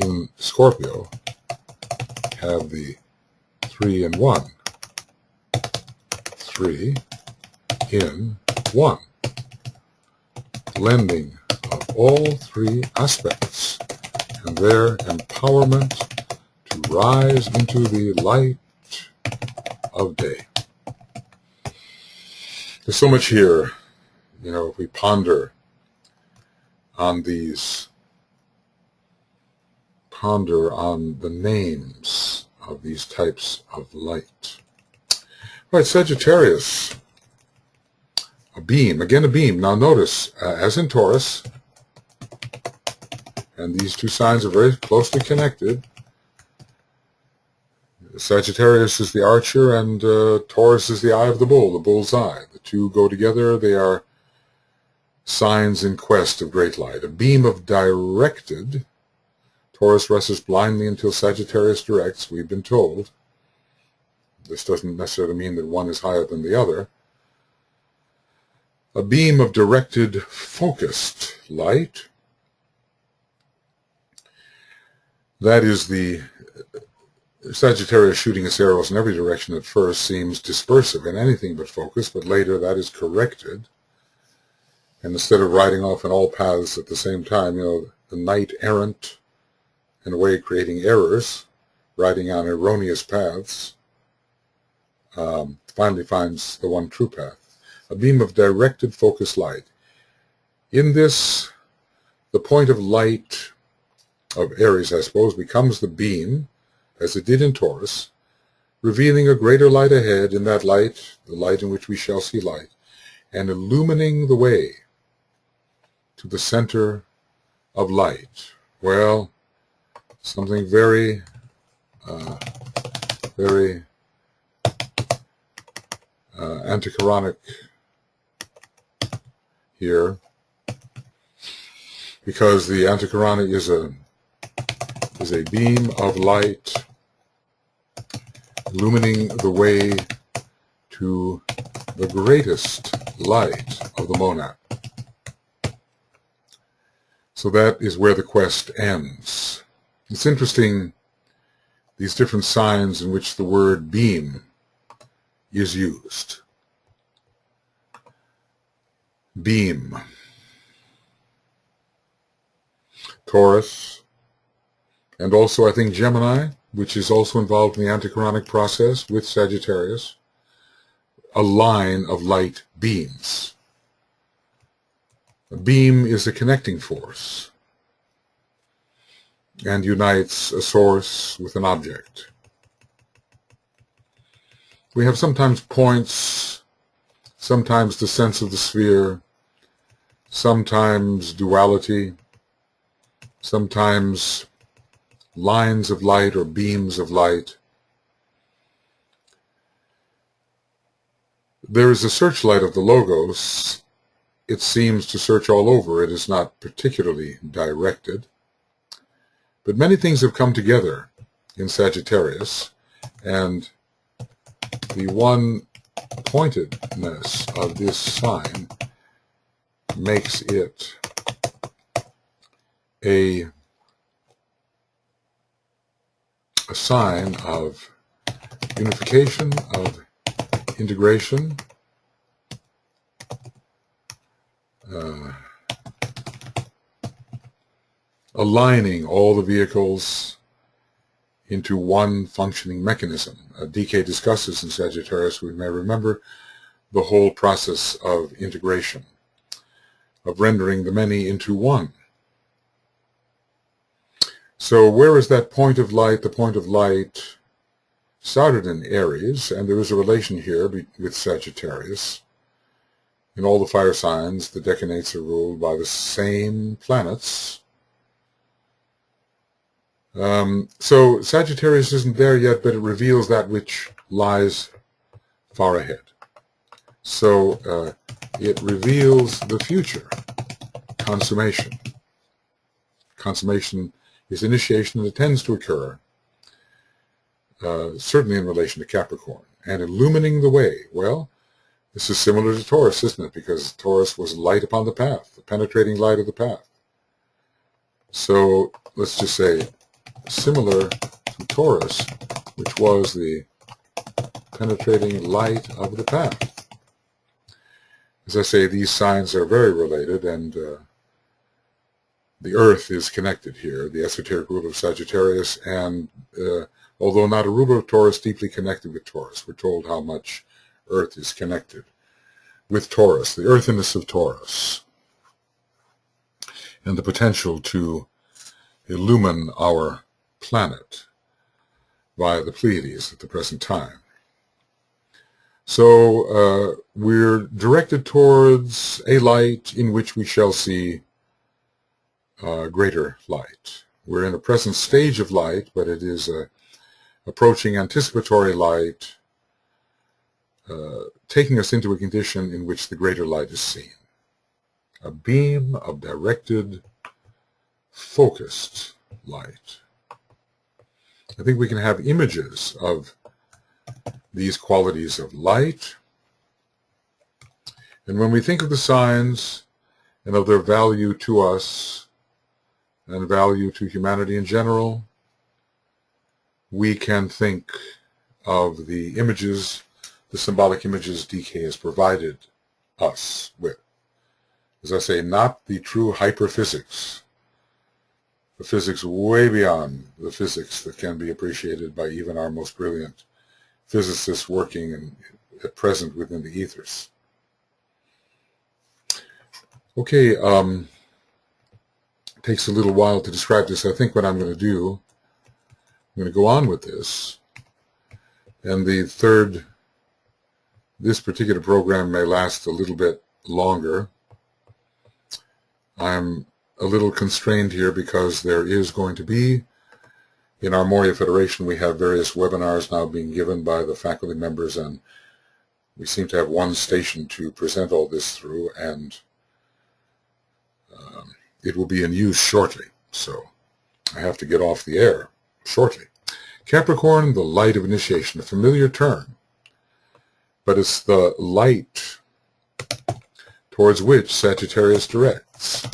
in Scorpio have the 3 and 1. 3 in 1. Blending of all three aspects and their empowerment to rise into the light of day. There's so much here, if we ponder on these, ponder on the names of these types of light. All right, Sagittarius, a beam, again a beam. Now notice, as in Taurus, and these two signs are very closely connected. Sagittarius is the archer, and Taurus is the eye of the bull, the bull's eye. The two go together. They are signs in quest of great light. A beam of directed, Taurus rushes blindly until Sagittarius directs, we've been told. This doesn't necessarily mean that one is higher than the other. A beam of directed, focused light, that is the Sagittarius shooting its arrows in every direction at first seems dispersive and anything but focused, but later that is corrected. And instead of riding off in all paths at the same time, the knight errant, in a way creating errors, riding on erroneous paths, finally finds the one true path. A beam of directed, focused light. In this, the point of light of Aries, I suppose, becomes the beam, as it did in Taurus, revealing a greater light ahead. In that light, the light in which we shall see light, and illumining the way to the center of light. Well, something very, very antichironic here, because the antichironic is a beam of light illumining the way to the greatest light of the monad. So that is where the quest ends. It's interesting, these different signs in which the word beam is used. Beam. Taurus, and also I think Gemini, which is also involved in the antichironic process with Sagittarius, a line of light beams. A beam is a connecting force and unites a source with an object. We have sometimes points, sometimes the sense of the sphere, sometimes duality, sometimes lines of light or beams of light. There is a searchlight of the Logos. It seems to search all over. It is not particularly directed. But many things have come together in Sagittarius, and the one pointedness of this sign makes it a sign of unification, of integration, aligning all the vehicles into one functioning mechanism. DK discusses in Sagittarius, we may remember, the whole process of integration, of rendering the many into one. So where is that point of light? The point of light started in Aries, and there is a relation here with Sagittarius. In all the fire signs, the decanates are ruled by the same planets. So Sagittarius isn't there yet, but it reveals that which lies far ahead. So it reveals the future, consummation. Consummation is initiation, and it tends to occur, certainly in relation to Capricorn. And illumining the way, well, this is similar to Taurus, isn't it? Because Taurus was light upon the path, the penetrating light of the path. So let's just say similar to Taurus, which was the penetrating light of the path. As I say, these signs are very related, and the Earth is connected here, the esoteric ruler of Sagittarius, and although not a ruler of Taurus, deeply connected with Taurus. We're told how much Earth is connected with Taurus, the earthiness of Taurus, and the potential to illumine our planet via the Pleiades at the present time. So we're directed towards a light in which we shall see greater light. We're in a present stage of light, but it is approaching anticipatory light, taking us into a condition in which the greater light is seen. A beam of directed, focused light. I think we can have images of these qualities of light. And when we think of the signs and of their value to us and value to humanity in general, we can think of the images, the symbolic images DK has provided us with. As I say, not the true hyperphysics, the physics way beyond the physics that can be appreciated by even our most brilliant physicists working at present within the ethers. Okay, it takes a little while to describe this. I think what I'm going to do, I'm going to go on with this, and this particular program may last a little bit longer. I'm a little constrained here because there is going to be, in our Morya Federation, we have various webinars now being given by the faculty members, and we seem to have one station to present all this through, and it will be in use shortly, so I have to get off the air shortly. Capricorn, the light of initiation, a familiar term, but it's the light towards which Sagittarius directs.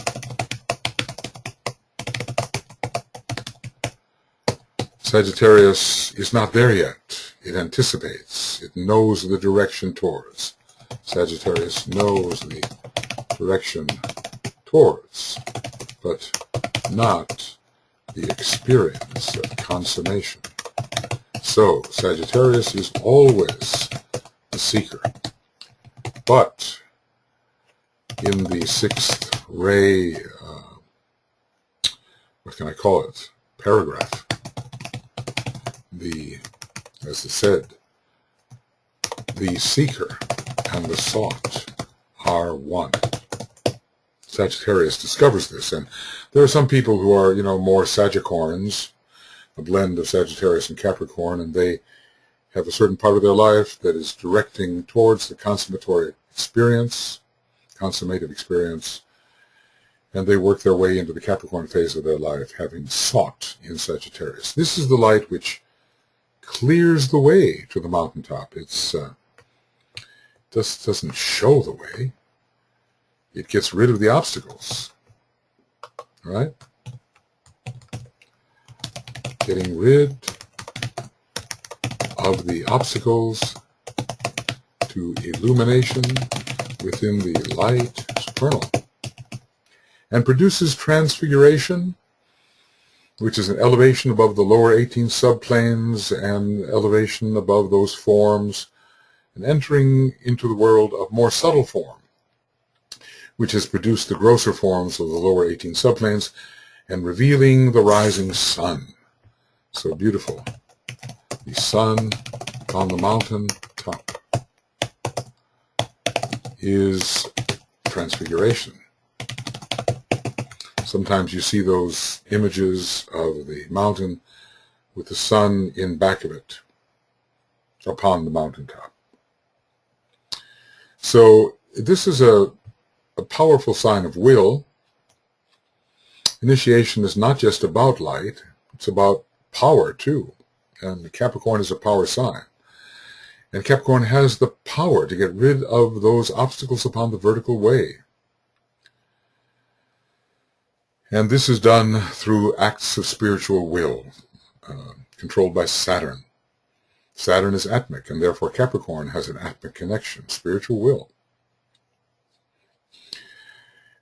Sagittarius is not there yet. It anticipates. It knows the direction towards. Sagittarius knows the direction towards, but not the experience of consummation. So, Sagittarius is always the seeker. But in the sixth ray, what can I call it, paragraph, as it said, the seeker and the sought are one. Sagittarius discovers this, and there are some people who are, more Sagicorns, a blend of Sagittarius and Capricorn, and they have a certain part of their life that is directing towards the consummative experience, and they work their way into the Capricorn phase of their life, having sought in Sagittarius. This is the light which clears the way to the mountaintop. It's just doesn't show the way. It gets rid of the obstacles, right? Getting rid of the obstacles to illumination within the light supernal, and produces transfiguration, which is an elevation above the lower 18 subplanes and elevation above those forms, and entering into the world of more subtle form, which has produced the grosser forms of the lower 18 subplanes, and revealing the rising sun. So beautiful. The sun on the mountain top is transfiguration. Sometimes you see those images of the mountain with the sun in back of it upon the mountaintop. So this is a powerful sign of will. Initiation is not just about light, it's about power too. And Capricorn is a power sign. And Capricorn has the power to get rid of those obstacles upon the vertical way. And this is done through acts of spiritual will, controlled by Saturn. Saturn is atmic, and therefore Capricorn has an atmic connection, spiritual will.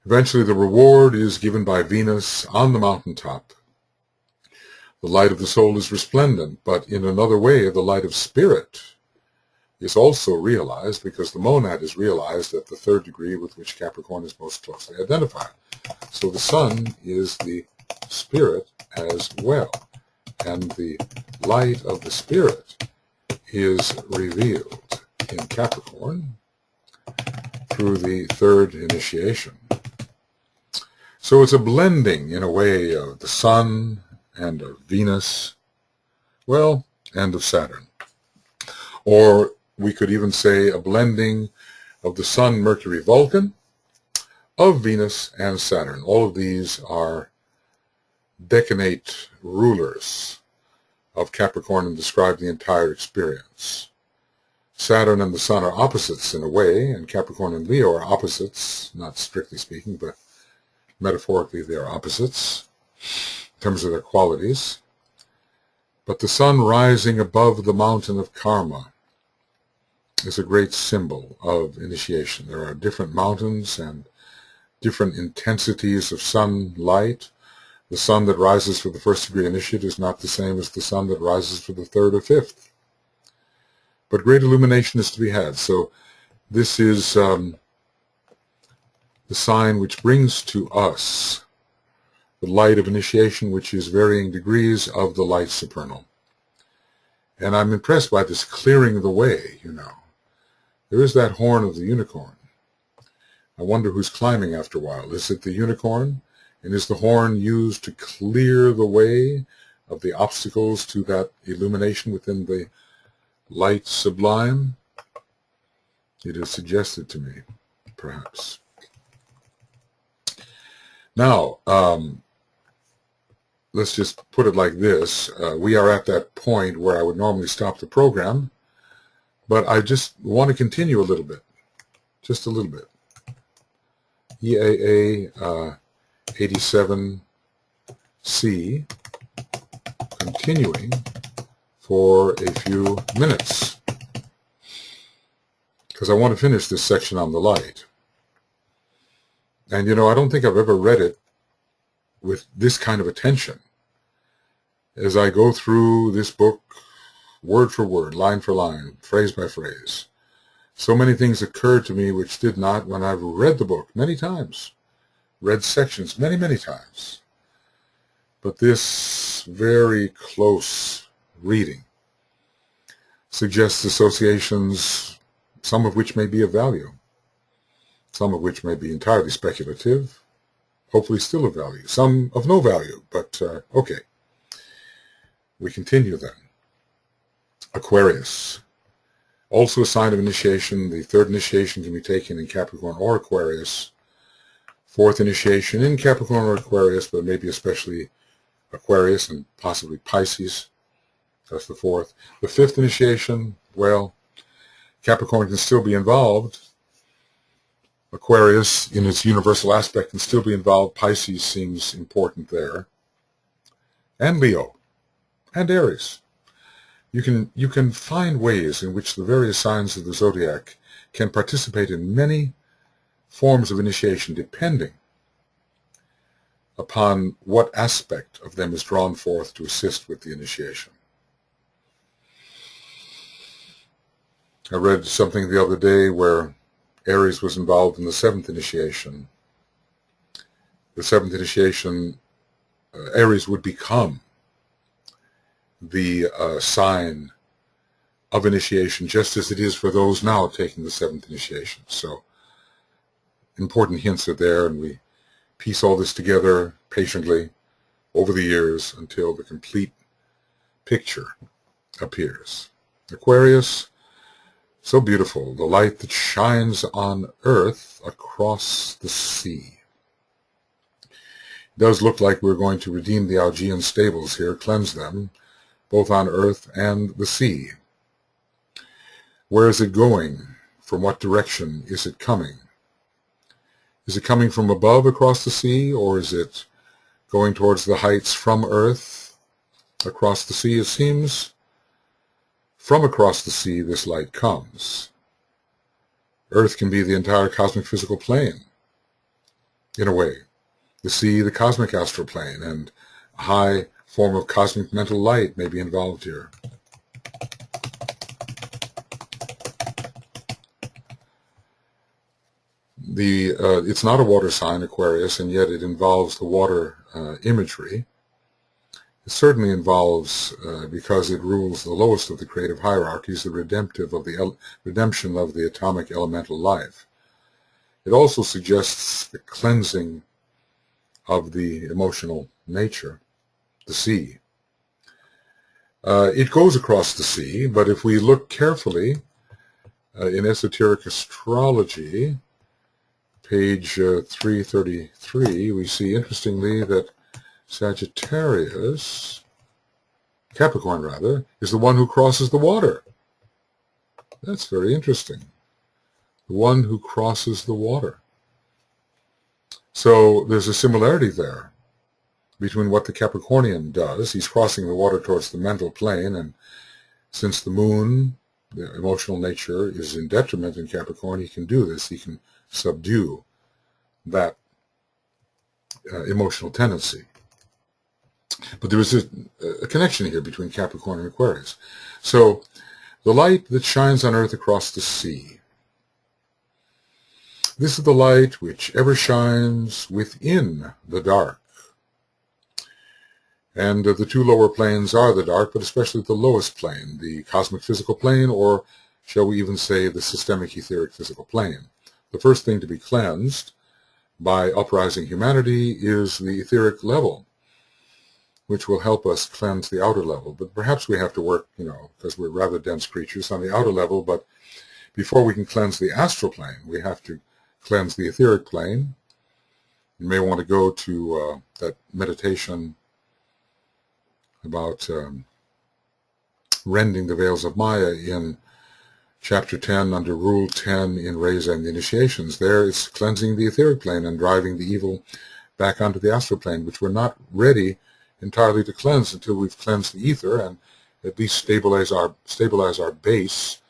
Eventually, the reward is given by Venus on the mountaintop. The light of the soul is resplendent, but in another way, the light of spirit is also realized, because the monad is realized at the third degree with which Capricorn is most closely identified. So the sun is the spirit as well, and the light of the spirit is revealed in Capricorn through the third initiation. So it's a blending, in a way, of the sun and of Venus, well, and of Saturn. Or we could even say a blending of the Sun, Mercury, Vulcan, of Venus and Saturn. All of these are decanate rulers of Capricorn and describe the entire experience. Saturn and the Sun are opposites in a way, and Capricorn and Leo are opposites, not strictly speaking, but metaphorically they are opposites in terms of their qualities. But the sun rising above the mountain of karma is a great symbol of initiation. There are different mountains and different intensities of sunlight. The sun that rises for the first degree initiate is not the same as the sun that rises for the third or fifth. But great illumination is to be had. So this is the sign which brings to us the light of initiation, which is varying degrees of the light supernal. And I'm impressed by this clearing the way, you know. There is that horn of the unicorn. I wonder who's climbing after a while. Is it the unicorn? And is the horn used to clear the way of the obstacles to that illumination within the light sublime? It is suggested to me, perhaps. Now, let's just put it like this. We are at that point where I would normally stop the program, but I just want to continue a little bit, just a little bit. EAA 87C, continuing for a few minutes, because I want to finish this section on the light. And you know, I don't think I've ever read it with this kind of attention. As I go through this book, word for word, line for line, phrase by phrase, so many things occurred to me which did not when I've read the book many times, read sections many, many times. But this very close reading suggests associations, some of which may be of value, some of which may be entirely speculative, hopefully still of value, some of no value, but okay. We continue then. Aquarius, also a sign of initiation. The third initiation can be taken in Capricorn or Aquarius. Fourth initiation in Capricorn or Aquarius, but maybe especially Aquarius and possibly Pisces. That's the fourth. The fifth initiation, well, Capricorn can still be involved. Aquarius, in its universal aspect, can still be involved. Pisces seems important there. And Leo. And Aries. You can find ways in which the various signs of the zodiac can participate in many forms of initiation depending upon what aspect of them is drawn forth to assist with the initiation. I read something the other day where Aries was involved in the seventh initiation. The seventh initiation, Aries would become the sign of initiation, just as it is for those now taking the seventh initiation. So important hints are there, and we piece all this together patiently over the years until the complete picture appears. Aquarius, so beautiful, the light that shines on earth across the sea. It does look like we're going to redeem the Augean stables here, cleanse them, both on earth and the sea. Where is it going? From what direction is it coming? Is it coming from above across the sea, or is it going towards the heights from Earth across the sea. It seems from across the sea this light comes. Earth can be the entire cosmic physical plane, in a way. The sea, the cosmic astral plane, and a high form of cosmic mental light may be involved here. It's not a water sign, Aquarius, and yet it involves the water imagery. It certainly involves, because it rules the lowest of the creative hierarchies, the redemption of the atomic elemental life. It also suggests the cleansing of the emotional nature, the sea. It goes across the sea, but if we look carefully in Esoteric Astrology, page 333, we see, interestingly, that Capricorn rather, is the one who crosses the water. That's very interesting. The one who crosses the water. So there's a similarity there between what the Capricornian does. He's crossing the water towards the mental plane, and since the moon, the emotional nature, is in detriment in Capricorn, he can do this. He can subdue that emotional tendency. But there is a connection here between Capricorn and Aquarius. So the light that shines on Earth across the sea. This is the light which ever shines within the dark. And the two lower planes are the dark, but especially the lowest plane, the cosmic physical plane, or shall we even say the systemic etheric physical plane. The first thing to be cleansed by uprising humanity is the etheric level, which will help us cleanse the outer level. But perhaps we have to work, because we're rather dense creatures, on the outer level. But before we can cleanse the astral plane, we have to cleanse the etheric plane. You may want to go to that meditation about rending the veils of Maya in Chapter 10 under Rule 10 in Reza and the Initiations. There it's cleansing the etheric plane and driving the evil back onto the astral plane, which we're not ready entirely to cleanse until we've cleansed the ether and at least stabilize our base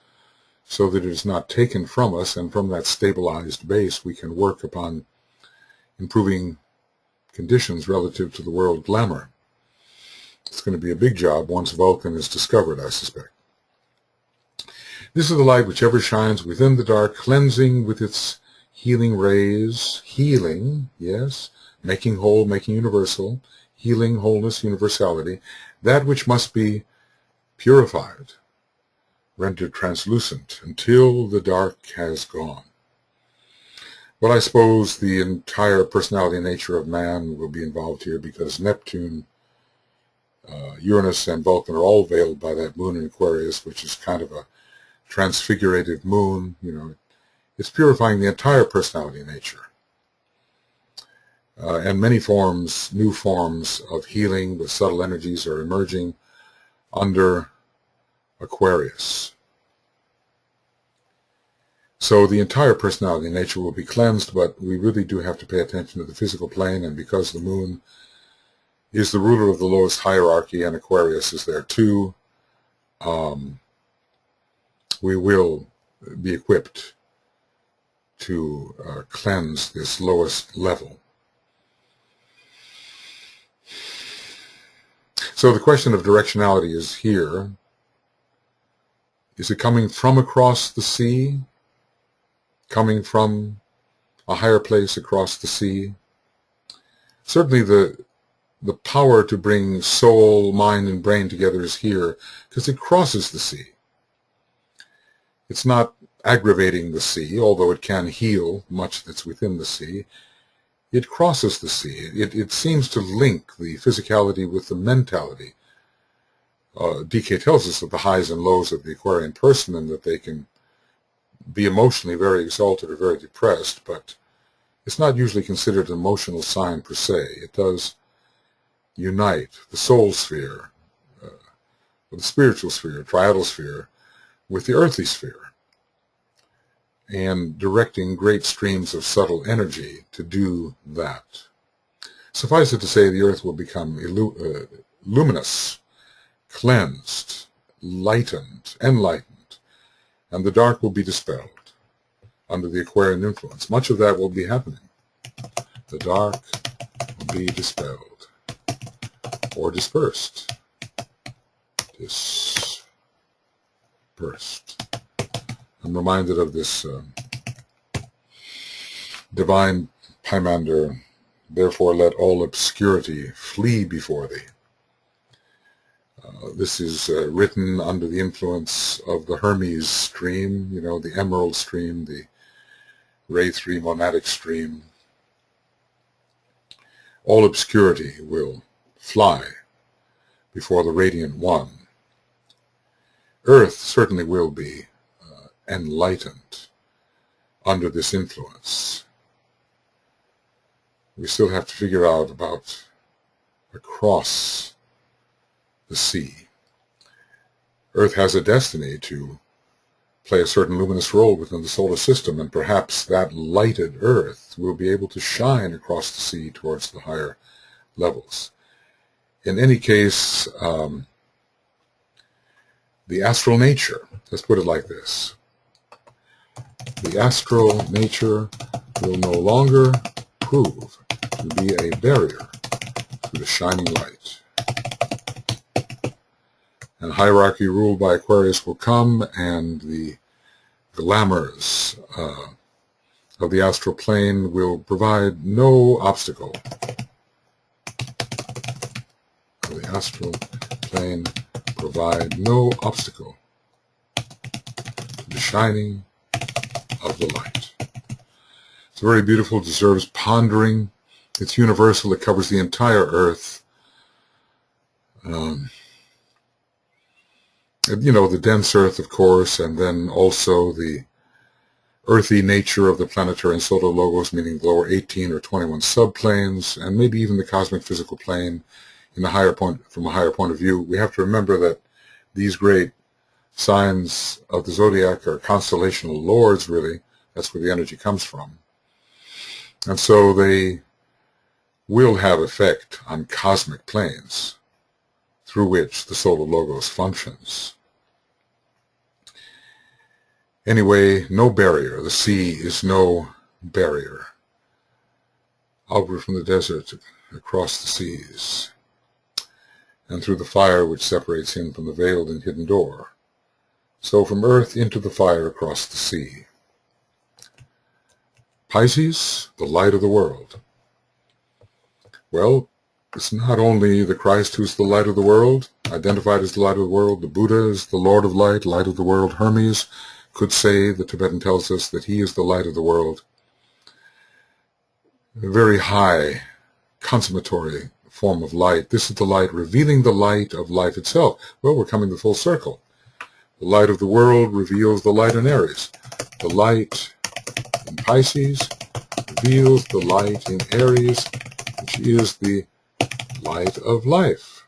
so that it is not taken from us, and from that stabilized base we can work upon improving conditions relative to the world glamour. It's going to be a big job once Vulcan is discovered, I suspect. This is the light which ever shines within the dark, cleansing with its healing rays, healing, yes, making whole, making universal, healing, wholeness, universality, that which must be purified, rendered translucent, until the dark has gone. Well, I suppose the entire personality and nature of man will be involved here, because Neptune, Uranus, and Vulcan are all veiled by that moon in Aquarius, which is kind of a transfigurated moon. It's purifying the entire personality and nature. And many forms, new forms of healing with subtle energies are emerging under Aquarius. So the entire personality and nature will be cleansed, but we really do have to pay attention to the physical plane, and because the moon is the ruler of the lowest hierarchy and Aquarius is there too, we will be equipped to cleanse this lowest level. So the question of directionality is here. Is it coming from across the sea? Coming from a higher place across the sea? Certainly the power to bring soul, mind, and brain together is here, because it crosses the sea. It's not aggravating the sea, although it can heal much that's within the sea. It crosses the sea. It seems to link the physicality with the mentality. DK tells us of the highs and lows of the Aquarian person, and that they can be emotionally very exalted or very depressed, but it's not usually considered an emotional sign per se. It does unite the soul sphere, the spiritual sphere, triadal sphere, with the earthly sphere, and directing great streams of subtle energy to do that. Suffice it to say, the earth will become luminous, cleansed, lightened, enlightened, and the dark will be dispelled under the Aquarian influence. Much of that will be happening. The dark will be dispelled or dispersed. Dispersed. I'm reminded of this divine Pymander, therefore let all obscurity flee before thee. This is written under the influence of the Hermes stream, you know, the emerald stream, the Ray 3 monadic stream. All obscurity will fly before the radiant one. Earth certainly will be enlightened under this influence. We still have to figure out about across the sea. Earth has a destiny to play a certain luminous role within the solar system, and perhaps that lighted Earth will be able to shine across the sea towards the higher levels. In any case, the astral nature, let's put it like this. The astral nature will no longer prove to be a barrier to the shining light. And hierarchy ruled by Aquarius will come, and the glamours of the astral plane will provide no obstacle. The astral plane provide no obstacle to the shining of the light. It's very beautiful, deserves pondering. It's universal, it covers the entire earth. You know, the dense earth, of course, and then also the earthy nature of the planetary and solar logos, meaning the lower 18 or 21 subplanes, and maybe even the cosmic physical plane in the higher point, from a higher point of view. We have to remember that these great signs of the zodiac are constellational lords, really. That's where the energy comes from. And so they will have effect on cosmic planes through which the solar logos functions. Anyway, no barrier. The sea is no barrier. Outward from the desert, across the seas, and through the fire which separates him from the veiled and hidden door. So from earth into the fire across the sea. Pisces, the light of the world. Well, it's not only the Christ who's the light of the world, identified as the light of the world. The Buddha is the Lord of light, light of the world. Hermes could say, the Tibetan tells us, that he is the light of the world. A very high, consummatory form of light. This is the light revealing the light of life itself. Well, we're coming to full circle. The light of the world reveals the light in Aries. The light in Pisces reveals the light in Aries, which is the light of life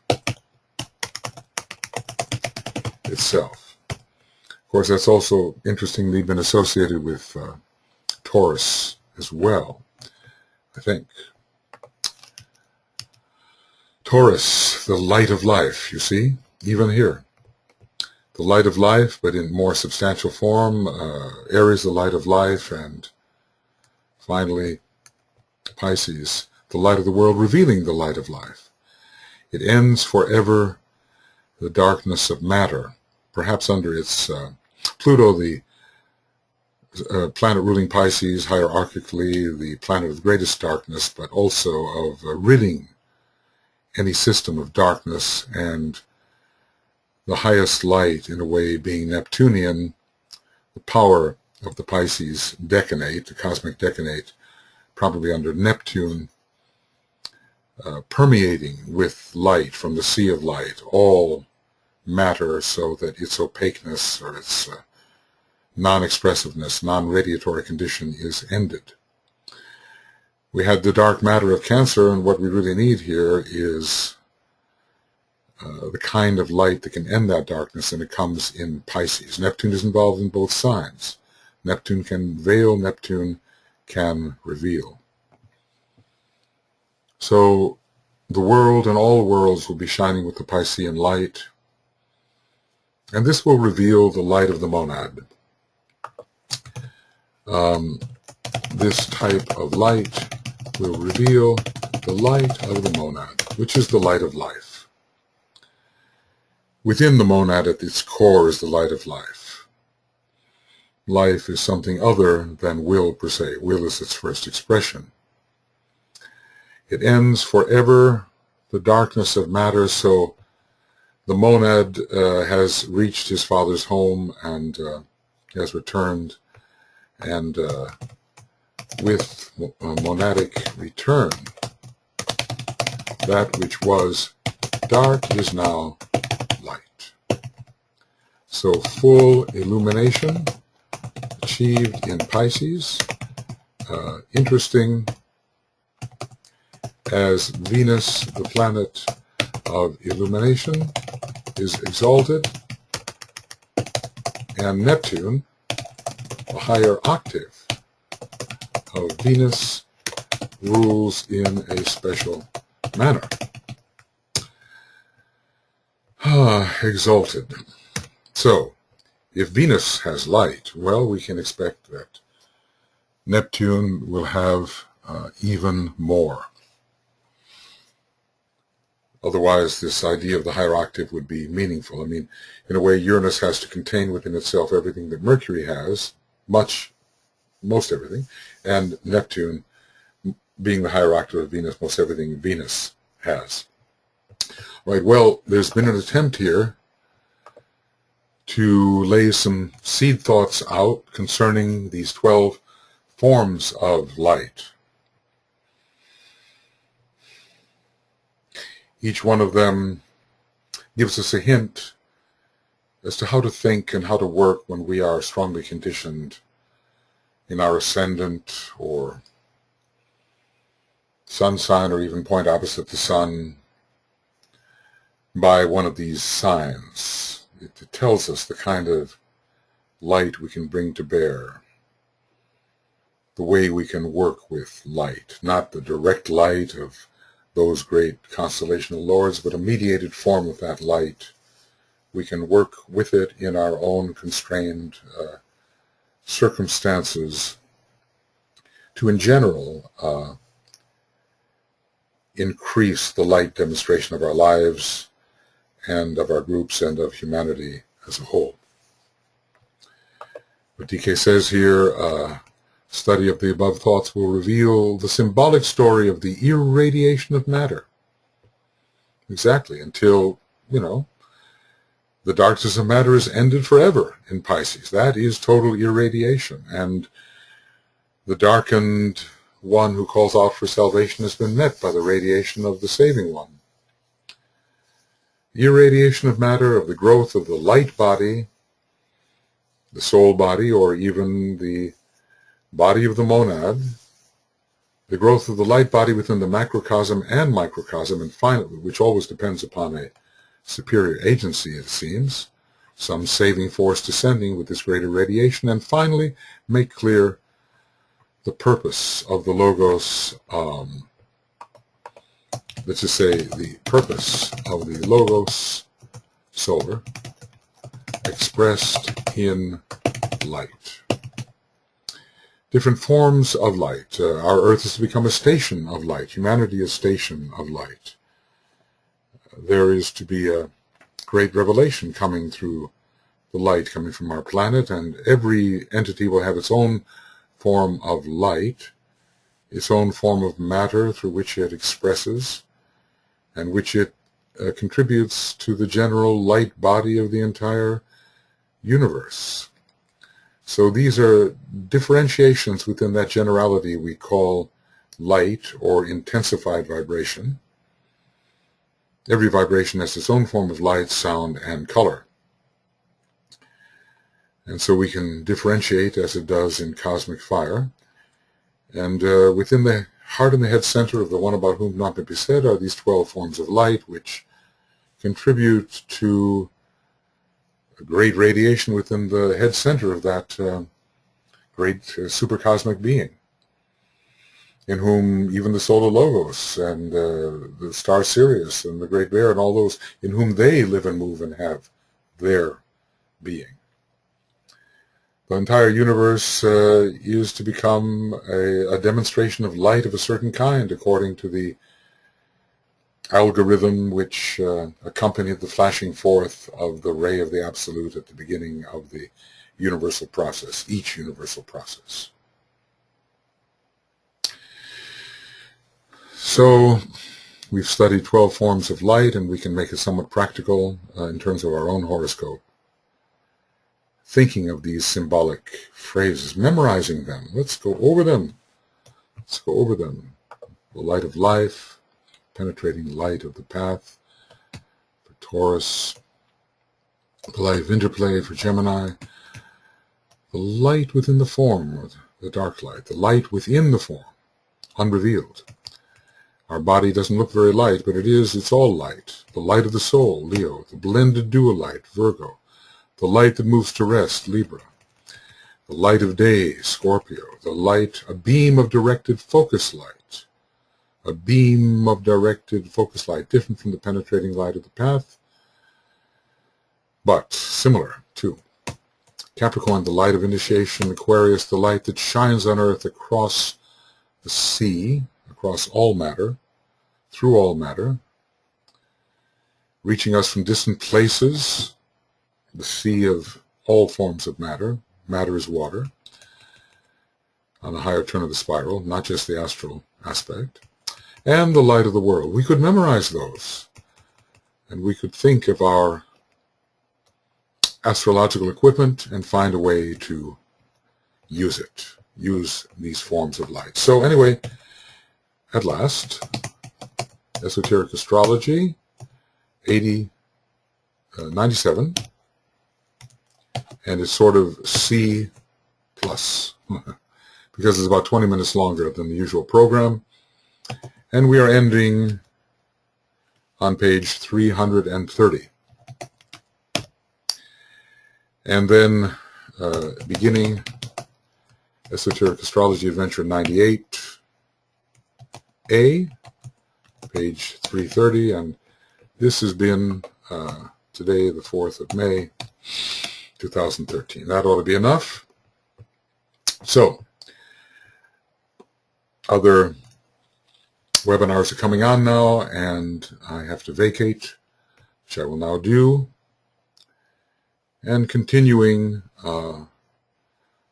itself. Of course, that's also interestingly been associated with Taurus as well, I think. Taurus, the light of life, you see, even here. The light of life, but in more substantial form. Aries, the light of life, and finally Pisces, the light of the world, revealing the light of life. It ends forever the darkness of matter, perhaps under its Pluto, the planet ruling Pisces, hierarchically the planet of greatest darkness, but also of ridding any system of darkness, and the highest light, in a way, being Neptunian, the power of the Pisces decanate, the cosmic decanate, probably under Neptune, permeating with light from the sea of light, all matter, so that its opaqueness or its non-expressiveness, non-radiatory condition is ended. We had the dark matter of Cancer, and what we really need here is the kind of light that can end that darkness, and it comes in Pisces. Neptune is involved in both signs. Neptune can veil, Neptune can reveal. So the world and all worlds will be shining with the Piscean light, and this will reveal the light of the monad. This type of light will reveal the light of the monad, which is the light of life. Within the monad at its core is the light of life. Life is something other than will per se. Will is its first expression. It ends forever the darkness of matter, so the monad has reached his father's home and has returned, and with monadic return, that which was dark is now light. So full illumination achieved in Pisces. Interesting, as Venus, the planet of illumination, is exalted, and Neptune, a higher octave of Venus, rules in a special manner. Exalted. So, if Venus has light, well, we can expect that Neptune will have even more. Otherwise, this idea of the higher octave would be meaningful. I mean, in a way, Uranus has to contain within itself everything that Mercury has, most everything, and Neptune, being the higher octave of Venus, most everything Venus has. Right, well, there's been an attempt here to lay some seed thoughts out concerning these 12 forms of light. Each one of them gives us a hint as to how to think and how to work when we are strongly conditioned in our ascendant or sun sign, or even point opposite the sun, by one of these signs. It tells us the kind of light we can bring to bear, the way we can work with light, not the direct light of those great constellational lords, but a mediated form of that light. We can work with it in our own constrained circumstances to, in general, increase the light demonstration of our lives and of our groups and of humanity as a whole. What DK says here, study of the above thoughts will reveal the symbolic story of the irradiation of matter. Exactly, until, the darkness of matter is ended forever in Pisces. That is total irradiation, and the darkened one who calls out for salvation has been met by the radiation of the saving one. The irradiation of matter, of the growth of the light body, the soul body, or even the body of the monad, the growth of the light body within the macrocosm and microcosm, and finally, which always depends upon a superior agency, it seems, some saving force descending with this greater radiation, and finally make clear the purpose of the Logos, let's just say the purpose of the Logos solar expressed in light. Different forms of light. Our Earth is to become a station of light. Humanity is a station of light. There is to be a great revelation coming through the light coming from our planet, and every entity will have its own form of light, its own form of matter through which it expresses, and which it contributes to the general light body of the entire universe. So these are differentiations within that generality we call light or intensified vibration. Every vibration has its own form of light, sound, and color. And so we can differentiate as it does in cosmic fire. And within the heart and the head center of the one about whom not may be said are these 12 forms of light, which contribute to a great radiation within the head center of that great supercosmic being. in whom even the solar logos and the star Sirius and the Great Bear and all those, in whom they live and move and have their being. The entire universe is to become a demonstration of light of a certain kind, according to the algorithm which accompanied the flashing forth of the ray of the Absolute at the beginning of the universal process, each universal process. So we've studied 12 forms of light, and we can make it somewhat practical in terms of our own horoscope. Thinking of these symbolic phrases, memorizing them. Let's go over them. Let's go over them. The light of life, penetrating light of the path for Taurus, the light of interplay for Gemini, the light within the form, the dark light, the light within the form, unrevealed. Our body doesn't look very light, but it's all light. The light of the soul, Leo, the blended dual light, Virgo, the light that moves to rest, Libra, the light of day, Scorpio, the light, a beam of directed focus light, a beam of directed focus light, different from the penetrating light of the path, but similar too. Capricorn, the light of initiation, Aquarius, the light that shines on earth across the sea, across all matter, through all matter, reaching us from distant places, the sea of all forms of matter. Matter is water, on the higher turn of the spiral, not just the astral aspect, and the light of the world. We could memorize those, and we could think of our astrological equipment and find a way to use it, use these forms of light. So anyway, at last, Esoteric Astrology 97, and it's sort of C plus, because it's about 20 minutes longer than the usual program, and we are ending on page 330. And then beginning Esoteric Astrology Adventure 98A, page 330, and this has been today, the 4th of May, 2013. That ought to be enough. So, other webinars are coming on now, and I have to vacate, which I will now do, and continuing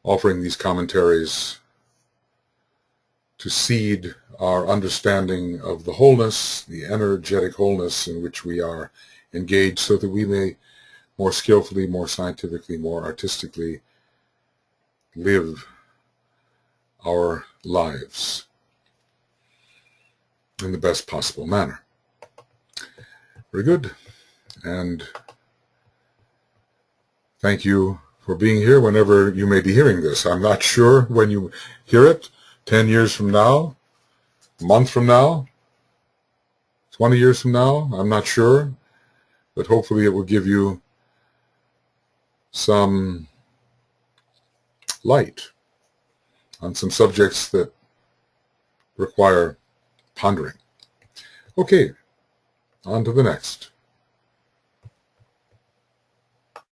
offering these commentaries to seed our understanding of the wholeness, the energetic wholeness in which we are engaged, so that we may more skillfully, more scientifically, more artistically live our lives in the best possible manner. Very good. And thank you for being here whenever you may be hearing this. I'm not sure when you hear it, 10 years from now, a month from now, 20 years from now, I'm not sure, but hopefully it will give you some light on some subjects that require pondering. Okay, on to the next.